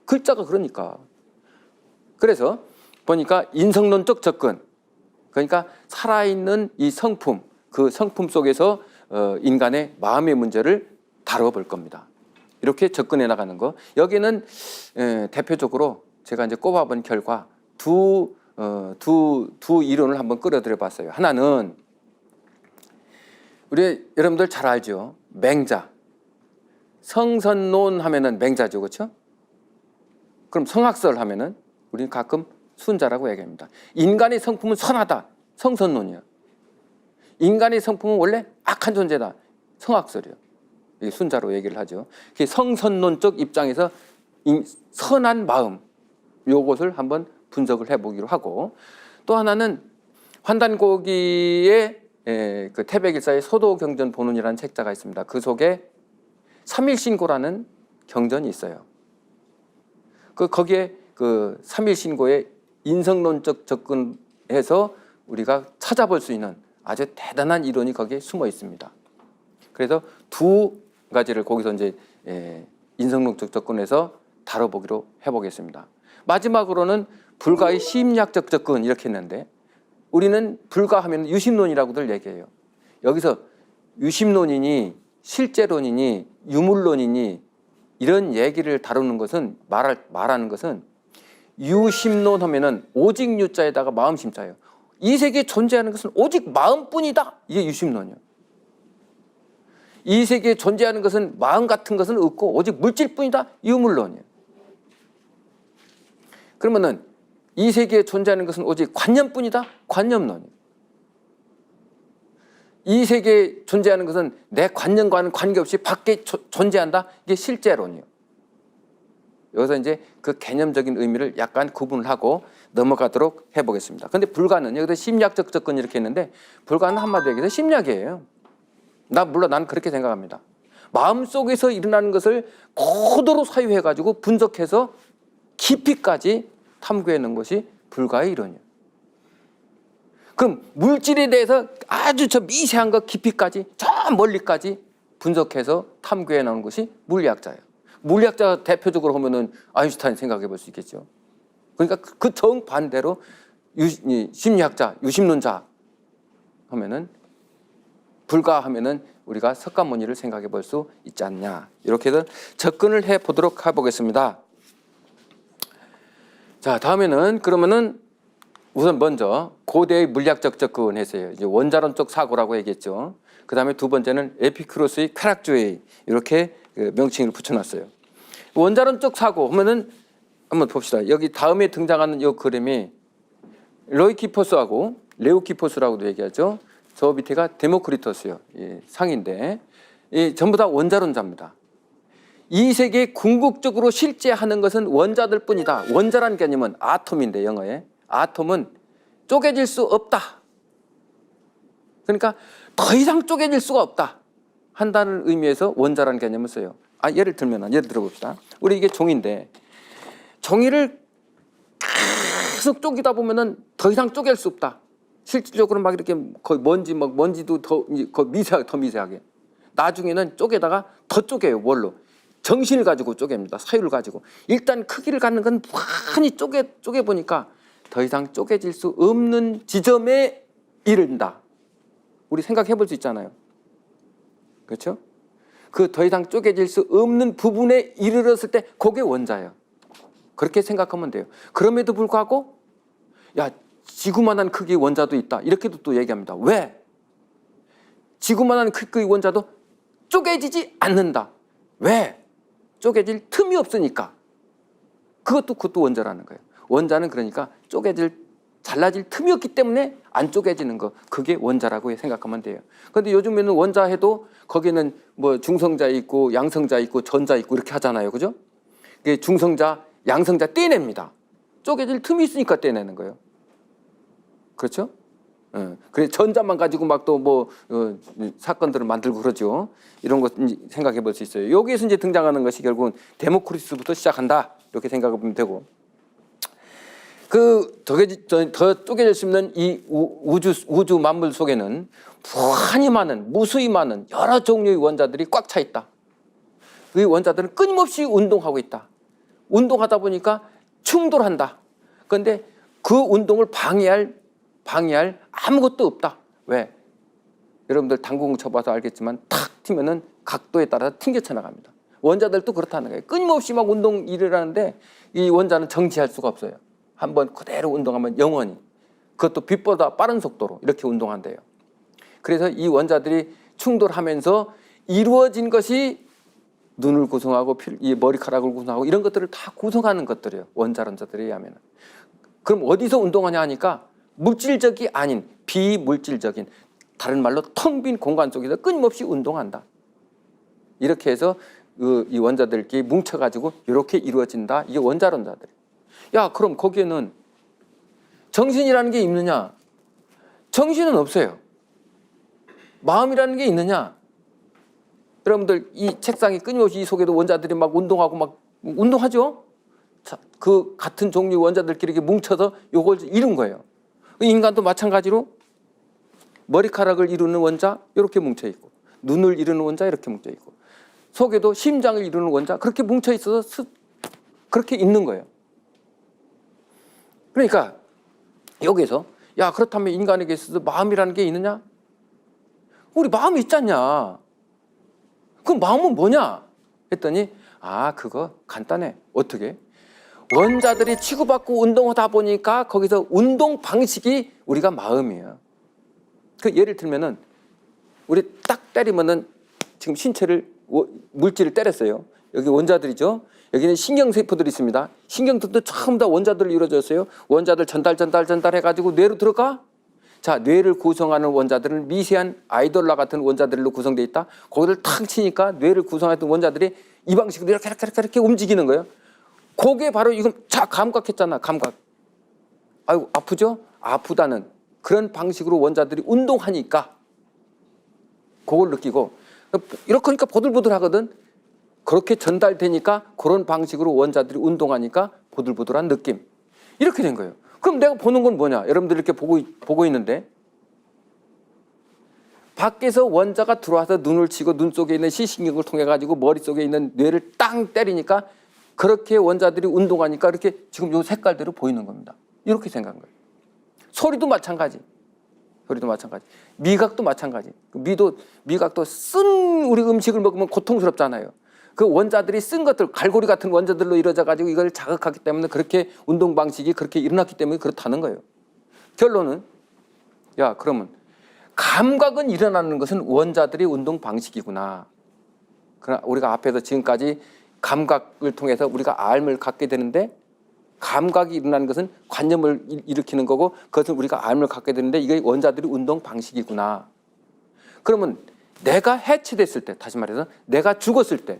글자가 그러니까. 그래서 보니까 인성론적 접근. 그러니까 살아있는 이 성품, 그 성품 속에서 인간의 마음의 문제를 다뤄볼 겁니다. 이렇게 접근해 나가는 거. 여기는 대표적으로 제가 이제 꼽아본 결과 두 이론을 한번 끌어들여 봤어요. 하나는 우리 여러분들 잘 알죠. 맹자. 성선론 하면은 맹자죠. 그렇죠? 그럼 성악설 하면은 우리는 가끔 순자라고 얘기합니다. 인간의 성품은 선하다. 성선론이야. 인간의 성품은 원래 악한 존재다. 성악설이요. 이게 순자로 얘기를 하죠. 성선론적 입장에서 선한 마음, 요것을 한번 분석을 해보기로 하고, 또 하나는 환단고기의 그 태백일사의 소도경전 본문이라는 책자가 있습니다. 그 속에 삼일신고라는 경전이 있어요. 거기에 그 삼일신고의 인성론적 접근해서 우리가 찾아볼 수 있는 아주 대단한 이론이 거기에 숨어 있습니다. 그래서 두 가지를 거기서 이제 인성론적 접근에서 다뤄보기로 해보겠습니다. 마지막으로는 불가의 심리학적 접근 이렇게 했는데 우리는 불가하면 유심론이라고들 얘기해요. 여기서 유심론이니 실제론이니 유물론이니 이런 얘기를 다루는 것은 말하는 것은 유심론 하면은 오직 유자에다가 마음심자예요. 이 세계에 존재하는 것은 오직 마음뿐이다. 이게 유심론이에요. 이 세계에 존재하는 것은 마음 같은 것은 없고 오직 물질뿐이다. 유물론이에요. 그러면은 이 세계에 존재하는 것은 오직 관념뿐이다. 관념론이에요. 이 세계에 존재하는 것은 내 관념과는 관계없이 밖에 존재한다. 이게 실제론이에요. 여기서 이제 그 개념적인 의미를 약간 구분을 하고 넘어가도록 해보겠습니다. 그런데 불가는 여기서 심리학적 접근 이렇게 했는데 불가는 한마디로 얘기해서 심리학이에요. 물론 나는 그렇게 생각합니다. 마음속에서 일어나는 것을 고도로 사유해가지고 분석해서 깊이까지 탐구해내는 것이 불가의 이론이에요. 그럼 물질에 대해서 아주 저 미세한 것 깊이까지 저 멀리까지 분석해서 탐구해 나오는 것이 물리학자예요. 물리학자 대표적으로 하면은 아인슈타인 생각해 볼 수 있겠죠. 그러니까 그 정반대로 심리학자, 유심론자 하면은 불가하면은 우리가 석가모니를 생각해 볼 수 있지 않냐. 이렇게 해서 접근을 해 보도록 해보겠습니다. 자, 다음에는 그러면은 우선 먼저 고대의 물리학적 접근에서요. 이제 원자론적 사고라고 얘기했죠. 그 다음에 두 번째는 에피쿠로스의 쾌락주의 이렇게 명칭을 붙여놨어요. 원자론적 사고 하면은 한번 봅시다. 여기 다음에 등장하는 이 그림이 로이키포스하고 레오키포스라고도 얘기하죠. 저 밑에가 데모크리토스요. 상인데 전부 다 원자론자입니다. 이 세계에 궁극적으로 실제하는 것은 원자들 뿐이다. 원자라는 개념은 아톰인데 영어에 아톰은 쪼개질 수 없다. 그러니까 더 이상 쪼개질 수가 없다 한다는 의미에서 원자라는 개념을 써요. 예를 들어봅시다. 우리 이게 종인데 종이를 계속 쪼개다 보면은 더 이상 쪼갤 수 없다. 실질적으로 막 이렇게 거의 먼지도 더 미세하게. 나중에는 쪼개다가 더 쪼개요. 뭘로? 정신을 가지고 쪼갭니다. 사유를 가지고. 일단 크기를 갖는 건 많이 쪼개 보니까 더 이상 쪼개질 수 없는 지점에 이른다. 우리 생각해 볼 수 있잖아요. 그렇죠? 그 더 이상 쪼개질 수 없는 부분에 이르렀을 때 그게 원자예요. 그렇게 생각하면 돼요. 그럼에도 불구하고 지구만한 크기의 원자도 있다. 이렇게도 또 얘기합니다. 왜? 지구만한 크기의 원자도 쪼개지지 않는다. 왜? 쪼개질 틈이 없으니까. 그것도 원자라는 거예요. 원자는 그러니까 잘라질 틈이 없기 때문에 안 쪼개지는 거. 그게 원자라고 생각하면 돼요. 그런데 요즘에는 원자 해도 거기는 뭐 중성자 있고 양성자 있고 전자 있고 이렇게 하잖아요. 그죠? 중성자, 양성자 떼냅니다. 쪼개질 틈이 있으니까 떼내는 거예요. 그렇죠? 그래 전자만 가지고 막 또 뭐 사건들을 만들고 그러죠. 이런 것 생각해 볼 수 있어요. 여기에서 이제 등장하는 것이 결국은 데모크리스부터 시작한다 이렇게 생각해 보면 되고, 더 쪼개질 수 있는 이 우주 만물 속에는 무한히 많은, 무수히 많은 여러 종류의 원자들이 꽉 차 있다. 그 원자들은 끊임없이 운동하고 있다. 운동하다 보니까 충돌한다. 그런데 그 운동을 방해할 아무것도 없다. 왜? 여러분들 당구공 쳐봐서 알겠지만 탁 튀면은 각도에 따라서 튕겨쳐 나갑니다. 원자들도 그렇다는 거예요. 끊임없이 막 운동 일을 하는데 이 원자는 정지할 수가 없어요. 한번 그대로 운동하면 영원히, 그것도 빛보다 빠른 속도로 이렇게 운동한대요. 그래서 이 원자들이 충돌하면서 이루어진 것이 눈을 구성하고 이 머리카락을 구성하고 이런 것들을 다 구성하는 것들이에요. 원자론자들에 의하면. 그럼 어디서 운동하냐 하니까 물질적이 아닌 비물질적인, 다른 말로 텅 빈 공간 속에서 끊임없이 운동한다. 이렇게 해서 이 원자들끼리 뭉쳐가지고 이렇게 이루어진다. 이게 원자론자들. 야, 그럼 거기에는 정신이라는 게 있느냐? 정신은 없어요. 마음이라는 게 있느냐? 여러분들 이 책상이 끊임없이 이 속에도 원자들이 막 운동하고 막 운동하죠? 자, 그 같은 종류 원자들끼리 이렇게 뭉쳐서 요걸 이룬 거예요. 인간도 마찬가지로 머리카락을 이루는 원자 이렇게 뭉쳐 있고, 눈을 이루는 원자 이렇게 뭉쳐 있고, 속에도 심장을 이루는 원자 그렇게 뭉쳐 있어서 그렇게 있는 거예요. 그러니까 여기서 야, 그렇다면 인간에게 있어서 마음이라는 게 있느냐? 우리 마음이 있지 않냐? 그럼 마음은 뭐냐? 했더니 그거 간단해. 어떻게? 원자들이 치고받고 운동하다 보니까 거기서 운동 방식이 우리가 마음이에요. 그 예를 들면은 우리 딱 때리면은 지금 신체를 물질을 때렸어요. 여기 원자들이죠. 여기는 신경세포들이 있습니다. 신경들도 전부 다 원자들로 이루어졌어요. 원자들 전달해가지고 뇌로 들어가. 자, 뇌를 구성하는 원자들은 미세한 아이돌라 같은 원자들로 구성되어 있다. 거기를 탁 치니까 뇌를 구성했던 원자들이 이 방식으로 이렇게 움직이는 거예요. 그게 바로 이건 감각했잖아. 감각. 아이고, 아프죠? 아프다는 그런 방식으로 원자들이 운동하니까 그걸 느끼고, 이렇게 하니까 보들보들하거든. 그렇게 전달되니까 그런 방식으로 원자들이 운동하니까 보들보들한 느낌. 이렇게 된 거예요. 그럼 내가 보는 건 뭐냐? 여러분들 이렇게 보고 있는데 밖에서 원자가 들어와서 눈을 치고 눈 속에 있는 시신경을 통해 가지고 머릿속에 있는 뇌를 땅 때리니까 그렇게 원자들이 운동하니까 이렇게 지금 요 색깔대로 보이는 겁니다. 이렇게 생각한 거예요. 소리도 마찬가지. 미각도 마찬가지. 미각도 쓴 우리 음식을 먹으면 고통스럽잖아요. 그 원자들이 쓴 것들, 갈고리 같은 원자들로 이루어져 가지고 이걸 자극하기 때문에 그렇게 운동 방식이 그렇게 일어났기 때문에 그렇다는 거예요. 결론은 그러면 감각은 일어나는 것은 원자들의 운동 방식이구나. 그러나 우리가 앞에서 지금까지 감각을 통해서 우리가 알을 갖게 되는데, 감각이 일어나는 것은 관념을 일으키는 거고 그것은 우리가 알을 갖게 되는데 이게 원자들의 운동 방식이구나. 그러면 내가 해체됐을 때, 다시 말해서 내가 죽었을 때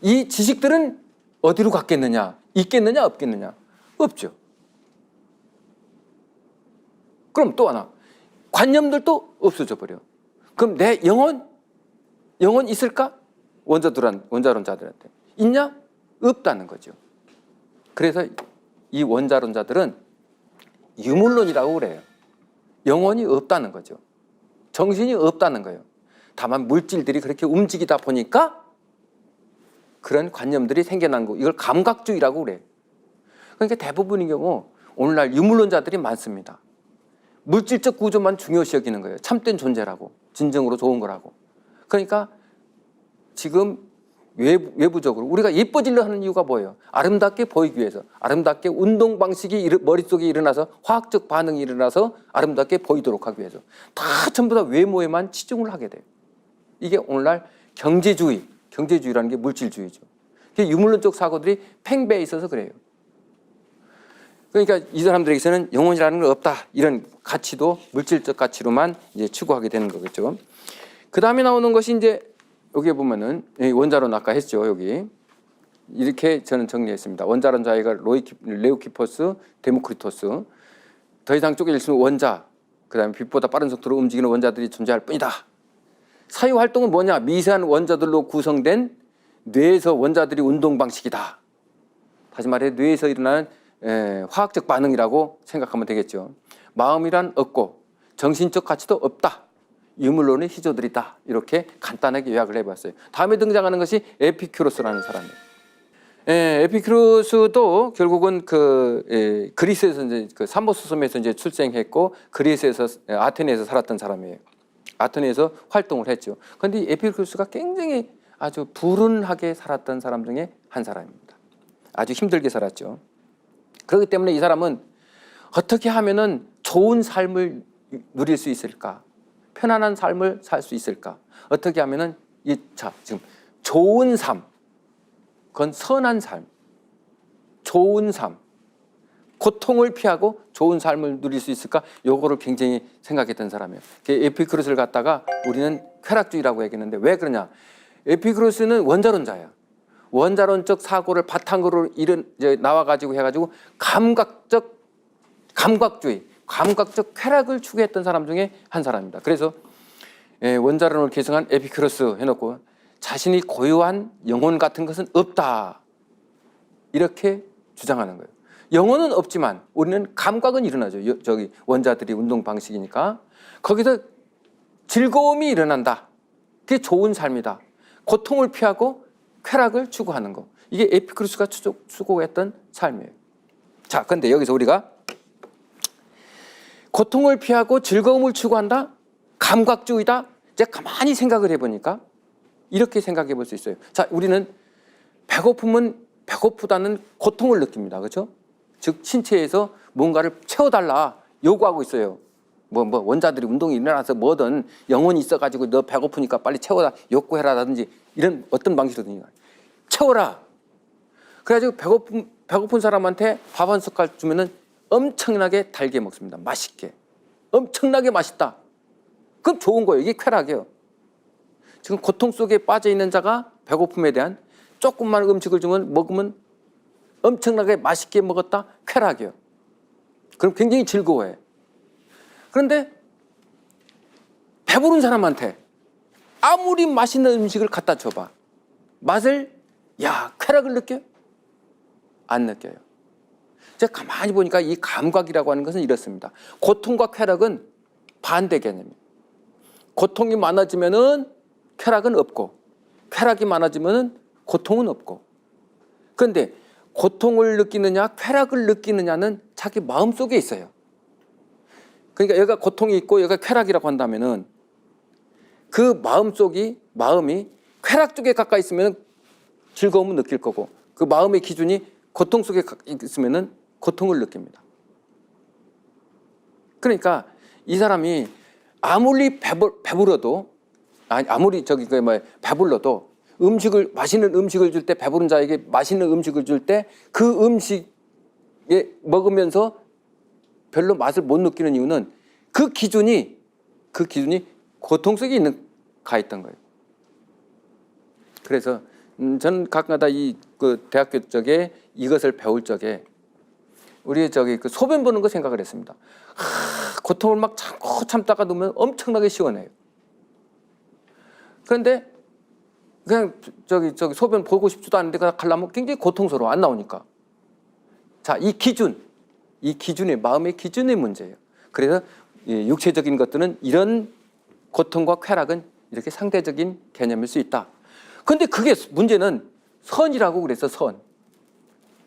이 지식들은 어디로 갔겠느냐? 있겠느냐? 없겠느냐? 없죠. 그럼 또 하나, 관념들도 없어져 버려. 그럼 내 영혼 있을까? 원자론자들한테 있냐? 없다는 거죠. 그래서 이 원자론자들은 유물론이라고 그래요. 영혼이 없다는 거죠. 정신이 없다는 거예요. 다만 물질들이 그렇게 움직이다 보니까 그런 관념들이 생겨난 거, 이걸 감각주의라고 그래요. 그러니까 대부분의 경우 오늘날 유물론자들이 많습니다. 물질적 구조만 중요시 여기는 거예요. 참된 존재라고, 진정으로 좋은 거라고. 그러니까 지금 외부적으로 우리가 예뻐지려 하는 이유가 뭐예요? 아름답게 보이기 위해서, 아름답게 운동 방식이 머릿속에 일어나서 화학적 반응이 일어나서 아름답게 보이도록 하기 위해서 다 전부 다 외모에만 치중을 하게 돼요. 이게 오늘날 경제주의라는 게 물질주의죠. 유물론적 사고들이 팽배해 있어서 그래요. 그러니까 이 사람들에게서는 영혼이라는 건 없다. 이런 가치도 물질적 가치로만 이제 추구하게 되는 거겠죠. 그 다음에 나오는 것이 이제 여기에 보면은 원자론 아까 했죠. 여기 이렇게 저는 정리했습니다. 원자론 자의가 레오키퍼스, 데모크리토스. 더 이상 쪼개질 수 있는 원자, 그다음에 빛보다 빠른 속도로 움직이는 원자들이 존재할 뿐이다. 사유 활동은 뭐냐? 미세한 원자들로 구성된 뇌에서 원자들이 운동 방식이다. 다시 말해 뇌에서 일어나는 화학적 반응이라고 생각하면 되겠죠. 마음이란 없고 정신적 가치도 없다. 유물론의 희조들이다. 이렇게 간단하게 요약을 해봤어요. 다음에 등장하는 것이 에피큐로스라는 사람이에요. 에피큐로스도 결국은 그리스에서 이제 그 삼보수섬에서 이제 출생했고 그리스에서 아테네에서 살았던 사람이에요. 아테네에서 활동을 했죠. 그런데 이 에피큐로스가 굉장히 아주 불운하게 살았던 사람 중에 한 사람입니다. 아주 힘들게 살았죠. 그렇기 때문에 이 사람은 어떻게 하면은 좋은 삶을 누릴 수 있을까? 편안한 삶을 살 수 있을까? 어떻게 하면은 지금 좋은 삶, 그건 선한 삶, 좋은 삶, 고통을 피하고 좋은 삶을 누릴 수 있을까? 요거를 굉장히 생각했던 사람이에요. 에피쿠로스를 갖다가 우리는 쾌락주의라고 얘기했는데 왜 그러냐? 에피쿠로스는 원자론자예요. 원자론적 사고를 바탕으로 나와가지고 해가지고 감각주의, 감각적 쾌락을 추구했던 사람 중에 한 사람입니다. 그래서 원자론을 계승한 에피쿠로스 해놓고 자신이 고유한 영혼 같은 것은 없다. 이렇게 주장하는 거예요. 영혼은 없지만 우리는 감각은 일어나죠. 저기 원자들이 운동 방식이니까. 거기서 즐거움이 일어난다. 그게 좋은 삶이다. 고통을 피하고 쾌락을 추구하는 거. 이게 에피쿠로스가 추구했던 삶이에요. 자, 근데 여기서 우리가 고통을 피하고 즐거움을 추구한다? 감각주의다? 이제 가만히 생각을 해보니까 이렇게 생각해 볼 수 있어요. 자, 우리는 배고픔은 배고프다는 고통을 느낍니다. 그렇죠? 즉 신체에서 뭔가를 채워달라 요구하고 있어요. 뭐 원자들이 운동이 일어나서 뭐든 영혼이 있어가지고 너 배고프니까 빨리 채워라 욕구해라라든지 이런 어떤 방식이든지 채워라. 그래가지고 배고픈 사람한테 밥 한 숟갈 주면은 엄청나게 달게 먹습니다. 맛있게. 엄청나게 맛있다. 그럼 좋은 거예요. 이게 쾌락이에요. 지금 고통 속에 빠져 있는 자가 배고픔에 대한 조금만 음식을 먹으면 엄청나게 맛있게 먹었다. 쾌락이에요. 그럼 굉장히 즐거워해. 그런데 배부른 사람한테 아무리 맛있는 음식을 갖다 줘봐. 쾌락을 느껴요? 안 느껴요. 제가 가만히 보니까 이 감각이라고 하는 것은 이렇습니다. 고통과 쾌락은 반대 개념이에요. 고통이 많아지면은 쾌락은 없고, 쾌락이 많아지면은 고통은 없고. 그런데 고통을 느끼느냐, 쾌락을 느끼느냐는 자기 마음 속에 있어요. 그러니까 여기가 고통이 있고 여기가 쾌락이라고 한다면은 그 마음이 쾌락 쪽에 가까이 있으면 즐거움을 느낄 거고 그 마음의 기준이 고통 속에 있으면은 고통을 느낍니다. 그러니까 이 사람이 아무리 배불러도 배불러도 맛있는 음식을 줄 때 배부른 자에게 맛있는 음식을 줄 때 그 음식에 먹으면서 별로 맛을 못 느끼는 이유는 그 기준이 고통 속에 가 있던 거예요. 그래서 저는 가끔가다 대학교 쪽에 이것을 배울 적에 우리 소변 보는 거 생각을 했습니다. 고통을 막 참다가 놓으면 엄청나게 시원해요. 그런데 그냥 소변 보고 싶지도 않은데 가려면 굉장히 고통스러워. 안 나오니까. 자, 이 기준의 마음의 기준의 문제예요. 그래서 육체적인 것들은 이런 고통과 쾌락은 이렇게 상대적인 개념일 수 있다. 그런데 그게 문제는 선이라고 그래서 선.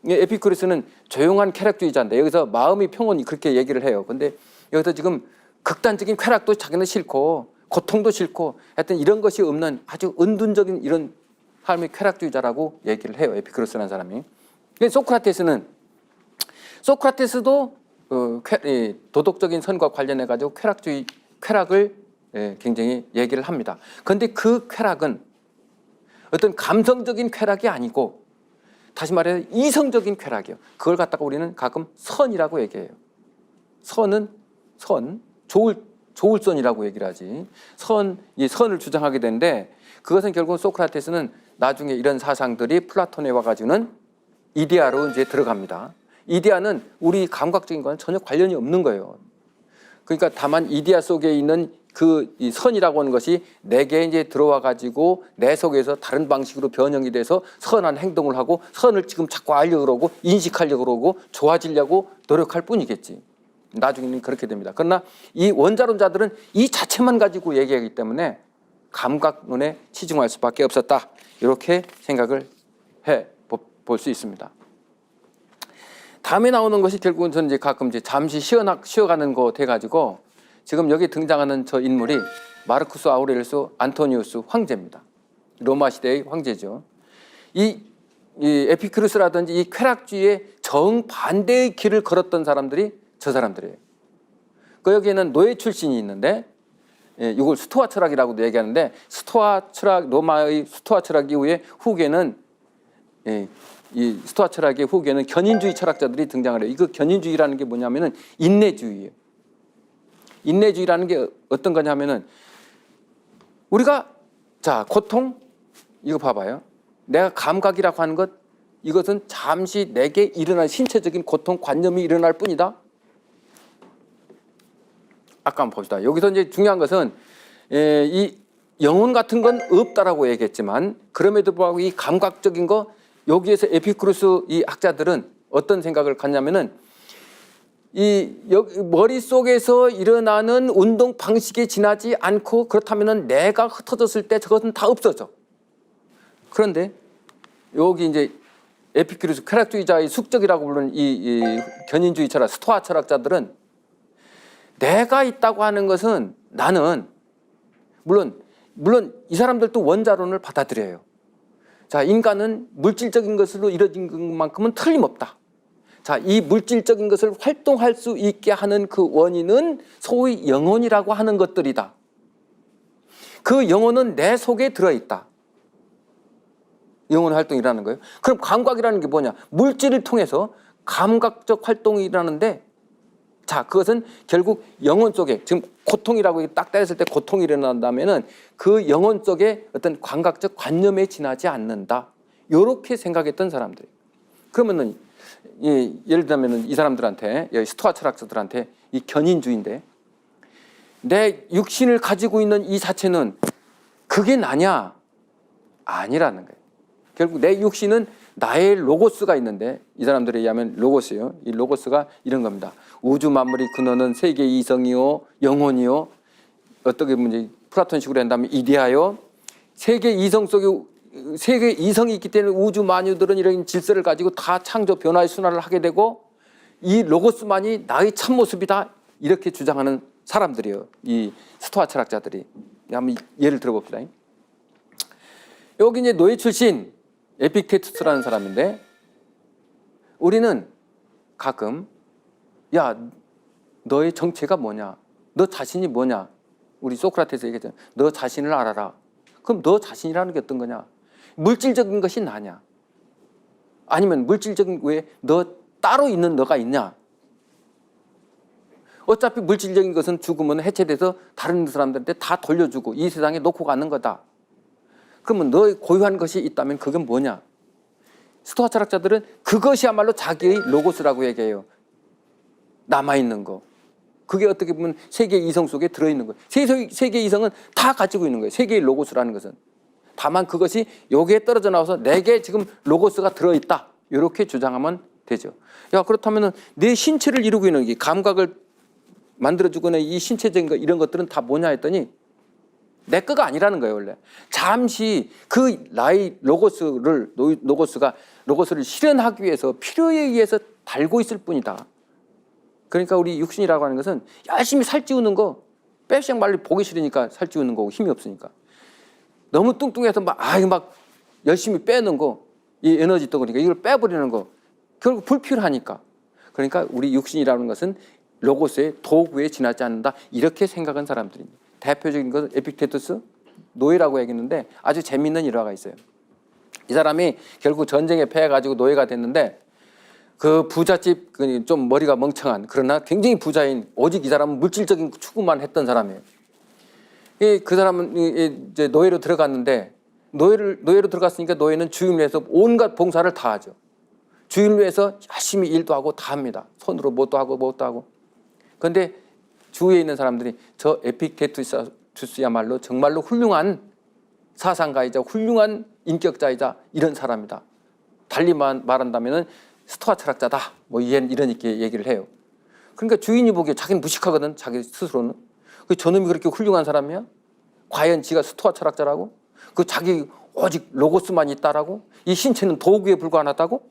에피쿠로스는 조용한 쾌락주의자인데 여기서 마음의 평온이 그렇게 얘기를 해요. 근데 여기서 지금 극단적인 쾌락도 자기는 싫고 고통도 싫고 하여튼 이런 것이 없는 아주 은둔적인 이런 삶의 쾌락주의자라고 얘기를 해요. 에피쿠로스라는 사람이. 소크라테스도 도덕적인 선과 관련해 가지고 쾌락을 굉장히 얘기를 합니다. 그런데 그 쾌락은 어떤 감성적인 쾌락이 아니고 다시 말해 이성적인 쾌락이에요. 그걸 갖다가 우리는 가끔 선이라고 얘기해요. 선은 좋을 선이라고 얘기를 하지. 선을 주장하게 되는데 그것은 결국 소크라테스는 나중에 이런 사상들이 플라톤에 와가지고는 이데아로 이제 들어갑니다. 이데아는 우리 감각적인 건 전혀 관련이 없는 거예요. 그러니까 다만 이데아 속에 있는 이 선이라고 하는 것이 내게 이제 들어와 가지고 내 속에서 다른 방식으로 변형이 돼서 선한 행동을 하고 선을 지금 자꾸 알려고 그러고 인식하려고 그러고 좋아지려고 노력할 뿐이겠지. 나중에는 그렇게 됩니다. 그러나 이 원자론자들은 이 자체만 가지고 얘기하기 때문에 감각론에 치중할 수밖에 없었다. 이렇게 생각을 해 볼 수 있습니다. 다음에 나오는 것이 결국은 저는 이제 가끔 이제 잠시 쉬어가는 거 돼가지고 지금 여기 등장하는 저 인물이 마르쿠스 아우렐리우스 안토니우스 황제입니다. 로마 시대의 황제죠. 이 에피큐르스라든지 이 쾌락주의의 정반대의 길을 걸었던 사람들이 저 사람들이에요. 그 여기에는 노예 출신이 있는데 이걸 스토아 철학이라고도 얘기하는데 스토아 철학, 로마의 스토아 철학 이후에 후계는 이 스토아 철학의 후계는 견인주의 철학자들이 등장을 해요. 이거 견인주의라는 게 뭐냐면은 인내주의예요. 인내주의라는 게 어떤 거냐면은 우리가 자 고통 이거 봐봐요. 내가 감각이라고 하는 것 이것은 잠시 내게 일어날 신체적인 고통 관념이 일어날 뿐이다. 아까 한번 봅시다. 여기서 이제 중요한 것은 이 영혼 같은 건 없다라고 얘기했지만 그럼에도 불구하고 이 감각적인 거 여기에서 에피쿠르스 이 학자들은 어떤 생각을 갖냐면은 이 머릿속에서 일어나는 운동 방식에 지나지 않고 그렇다면은 내가 흩어졌을 때 저것은 다 없어져. 그런데 여기 이제 에피쿠르스 쾌락주의자의 숙적이라고 부르는 이 견인주의 철학, 스토아 철학자들은 내가 있다고 하는 것은 나는 물론 이 사람들도 원자론을 받아들여요. 자, 인간은 물질적인 것으로 이루어진 것만큼은 틀림없다. 자, 이 물질적인 것을 활동할 수 있게 하는 그 원인은 소위 영혼이라고 하는 것들이다. 그 영혼은 내 속에 들어있다. 영혼 활동이 일어나는 거예요. 그럼 감각이라는 게 뭐냐? 물질을 통해서 감각적 활동이 일어나는데 자, 그것은 결국 영혼 속에 지금 고통이라고 딱 때렸을 때 고통이 일어난다면은 그 영혼 속에 어떤 감각적 관념에 지나지 않는다. 이렇게 생각했던 사람들. 그러면은 예를 들면은 이 사람들한테 스토아 철학자들한테 이 견인주의인데 내 육신을 가지고 있는 이 자체는 그게 나냐? 아니라는 거예요. 결국 내 육신은 나의 로고스가 있는데 이 사람들에 의하면 로고스요. 이 로고스가 이런 겁니다. 우주 만물의 근원은 세계 이성이요, 영혼이요. 어떻게 보면 플라톤식으로 한다면 이데아요. 세계 이성 속에 세계 이성이 있기 때문에 우주 만유들은 이런 질서를 가지고 다 창조 변화의 순환을 하게 되고 이 로고스만이 나의 참모습이다. 이렇게 주장하는 사람들이에요. 이 스토아 철학자들이. 한번 예를 들어봅시다. 여기 이제 노예 출신 에픽테투스라는 사람인데 우리는 가끔 야 너의 정체가 뭐냐? 너 자신이 뭐냐? 우리 소크라테스 얘기했잖아. 너 자신을 알아라. 그럼 너 자신이라는 게 어떤 거냐? 물질적인 것이 나냐? 아니면 물질적인 외에 너 따로 있는 너가 있냐? 어차피 물질적인 것은 죽으면 해체돼서 다른 사람들한테 다 돌려주고 이 세상에 놓고 가는 거다. 그러면 너의 고유한 것이 있다면 그건 뭐냐? 스토아 철학자들은 그것이야말로 자기의 로고스라고 얘기해요. 남아있는 거. 그게 어떻게 보면 세계 이성 속에 들어있는 거예요. 세계 이성은 다 가지고 있는 거예요. 세계의 로고스라는 것은. 다만 그것이 여기에 떨어져 나와서 내게 지금 로고스가 들어있다. 이렇게 주장하면 되죠. 야, 그렇다면 내 신체를 이루고 있는 게 감각을 만들어주거나 이 신체적인 거 이런 것들은 다 뭐냐 했더니 내 거가 아니라는 거예요, 원래. 잠시 그 나의 로고스를 실현하기 위해서 필요에 의해서 달고 있을 뿐이다. 그러니까 우리 육신이라고 하는 것은 열심히 살찌우는 거, 빼씩 말리 보기 싫으니까 살찌우는 거고 힘이 없으니까. 너무 뚱뚱해서 막 열심히 빼는 거, 이 에너지 덩어리니까 이걸 빼버리는 거, 결국 불필요하니까. 그러니까 우리 육신이라는 것은 로고스의 도구에 지나지 않는다. 이렇게 생각한 사람들입니다. 대표적인 것은 에픽테투스, 노예라고 얘기했는데 아주 재미있는 일화가 있어요. 이 사람이 결국 전쟁에 패해가지고 노예가 됐는데 그 부잣집 좀 머리가 멍청한 그러나 굉장히 부자인 오직 이 사람은 물질적인 추구만 했던 사람이에요. 그 사람은 이제 노예로 들어갔는데 노예로 들어갔으니까 노예는 주인을 위해서 온갖 봉사를 다 하죠. 주인을 위해서 열심히 일도 하고 다 합니다. 손으로 뭣도 하고 뭣도 하고. 그런데 주위에 있는 사람들이 저 에픽테투스야말로 정말로 훌륭한 사상가이자 훌륭한 인격자이자 이런 사람이다. 달리 말한다면은 스토아 철학자다. 뭐 이런 이렇게 얘기를 해요. 그러니까 주인이 보기에 자기는 무식하거든. 자기 스스로는. 그 저놈이 그렇게 훌륭한 사람이야? 과연 지가 스토아 철학자라고? 그 자기 오직 로고스만 있다라고? 이 신체는 도구에 불과하다고?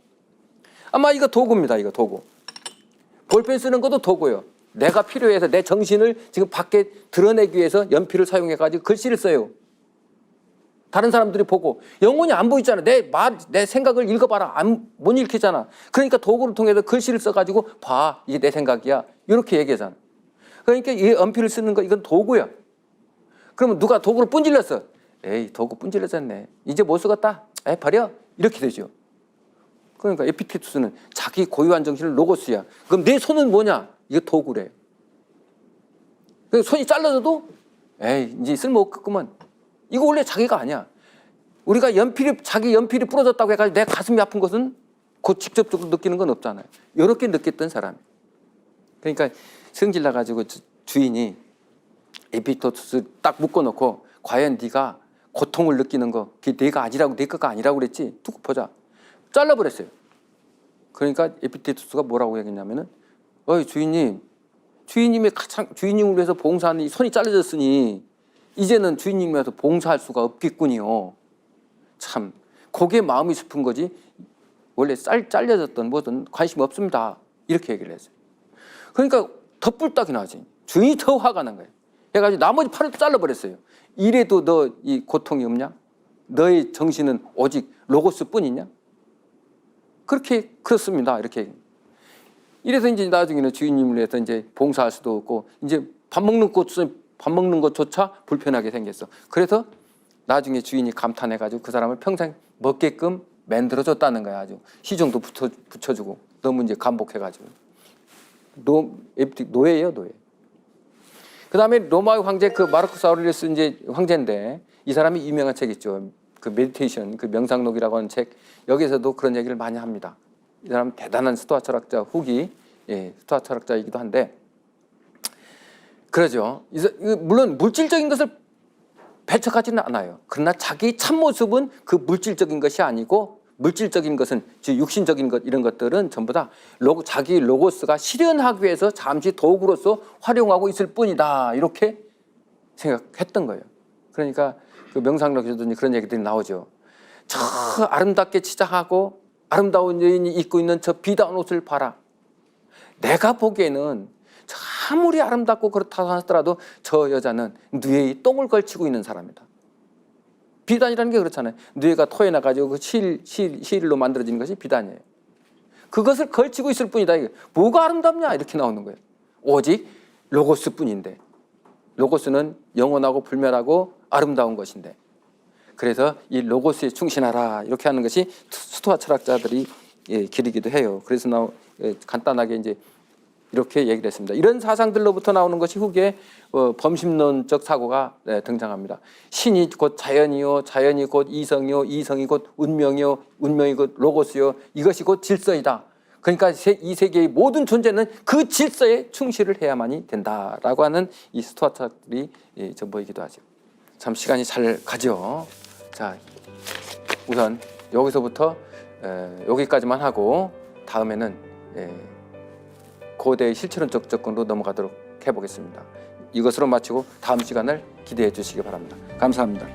아마 이거 도구입니다. 이거 도구. 볼펜 쓰는 것도 도구예요. 내가 필요해서 내 정신을 지금 밖에 드러내기 위해서 연필을 사용해가지고 글씨를 써요. 다른 사람들이 보고 영혼이 안 보이잖아. 내 생각을 읽어봐라. 못 읽히잖아. 그러니까 도구를 통해서 글씨를 써가지고 봐. 이게 내 생각이야. 이렇게 얘기하잖아. 그러니까 이 연필을 쓰는 거 이건 도구야. 그러면 누가 도구를 뿜질렀어. 에이 도구 뿜질렀었네. 이제 못 쓰겠다. 에이 버려. 이렇게 되죠. 그러니까 에피테투스는 자기 고유한 정신을 로고스야. 그럼 내 손은 뭐냐? 이거 도구래. 손이 잘라져도 에이 이제 쓸모없겠구만. 이거 원래 자기가 아니야. 우리가 자기 연필이 부러졌다고 해가지고 내 가슴이 아픈 것은 곧 직접적으로 느끼는 건 없잖아요. 이렇게 느꼈던 사람. 그러니까 성질 나가지고 주인이 에피테투스 딱 묶어놓고 과연 네가 고통을 느끼는 거 그게 내가 아니라고 내 거가 아니라고 그랬지? 두고 보자. 잘라버렸어요. 그러니까 에피테투스가 뭐라고 얘기했냐면은 어이 주인님을 위해서 봉사하는 이 손이 잘라졌으니 이제는 주인님을 위해서 봉사할 수가 없겠군요. 참 그게 마음이 슬픈 거지 원래 잘려졌던 뭐든 관심이 없습니다. 이렇게 얘기를 했어요. 그러니까 더 뿔딱이 나지. 주인이 더 화가 난 거예요. 해가지고 나머지 팔을 잘라버렸어요. 이래도 너 이 고통이 없냐? 너의 정신은 오직 로고스뿐이냐? 그렇습니다. 이렇게. 이래서 이제 나중에는 주인님을 위해서 이제 봉사할 수도 없고 이제 밥 먹는 것조차 불편하게 생겼어. 그래서 나중에 주인이 감탄해가지고 그 사람을 평생 먹게끔 만들어줬다는 거야. 아주 시종도 붙여주고 너무 이제 감복해가지고 노예예요, 노예. 그 다음에 로마의 황제 그 마르쿠스 아우렐리우스 이제 황제인데 이 사람이 유명한 책 있죠. 그 메디테이션, 그 명상록이라고 하는 책 여기서도 그런 얘기를 많이 합니다. 이 사람 대단한 스토아 철학자 후기, 스토아 철학자이기도 한데 그러죠. 물론 물질적인 것을 배척하지는 않아요. 그러나 자기 참모습은 그 물질적인 것이 아니고 물질적인 것은 즉 육신적인 것 이런 것들은 전부 다 자기 로고스가 실현하기 위해서 잠시 도구로서 활용하고 있을 뿐이다. 이렇게 생각했던 거예요. 그러니까 그 명상록에서도 그런 얘기들이 나오죠. 저 아름답게 치장하고 아름다운 여인이 입고 있는 저 비단 옷을 봐라. 내가 보기에는 아무리 아름답고 그렇다고 하더라도 저 여자는 뇌에 똥을 걸치고 있는 사람이다. 비단이라는 게 그렇잖아요. 뇌가 토해나가지고 그 실로 만들어지는 것이 비단이에요. 그것을 걸치고 있을 뿐이다. 이게 뭐가 아름답냐 이렇게 나오는 거예요. 오직 로고스뿐인데 로고스는 영원하고 불멸하고 아름다운 것인데 그래서 이 로고스에 충신하라 이렇게 하는 것이 스토아 철학자들이 길이기도 해요. 그래서 간단하게 이제 이렇게 얘기를 했습니다. 이런 사상들로부터 나오는 것이 후기에 범심론적 사고가 등장합니다. 신이 곧 자연이요, 자연이 곧 이성이요, 이성이 곧 운명이요, 운명이 곧 로고스요, 이것이 곧 질서이다. 그러니까 이 세계의 모든 존재는 그 질서에 충실을 해야만이 된다라고 하는 이 스토아 철학들이 전부이기도 하죠. 참 시간이 잘 가죠. 자, 우선 여기서부터 여기까지만 하고 다음에는 고대의 실체론적 접근으로 넘어가도록 해보겠습니다. 이것으로 마치고 다음 시간을 기대해 주시기 바랍니다. 감사합니다.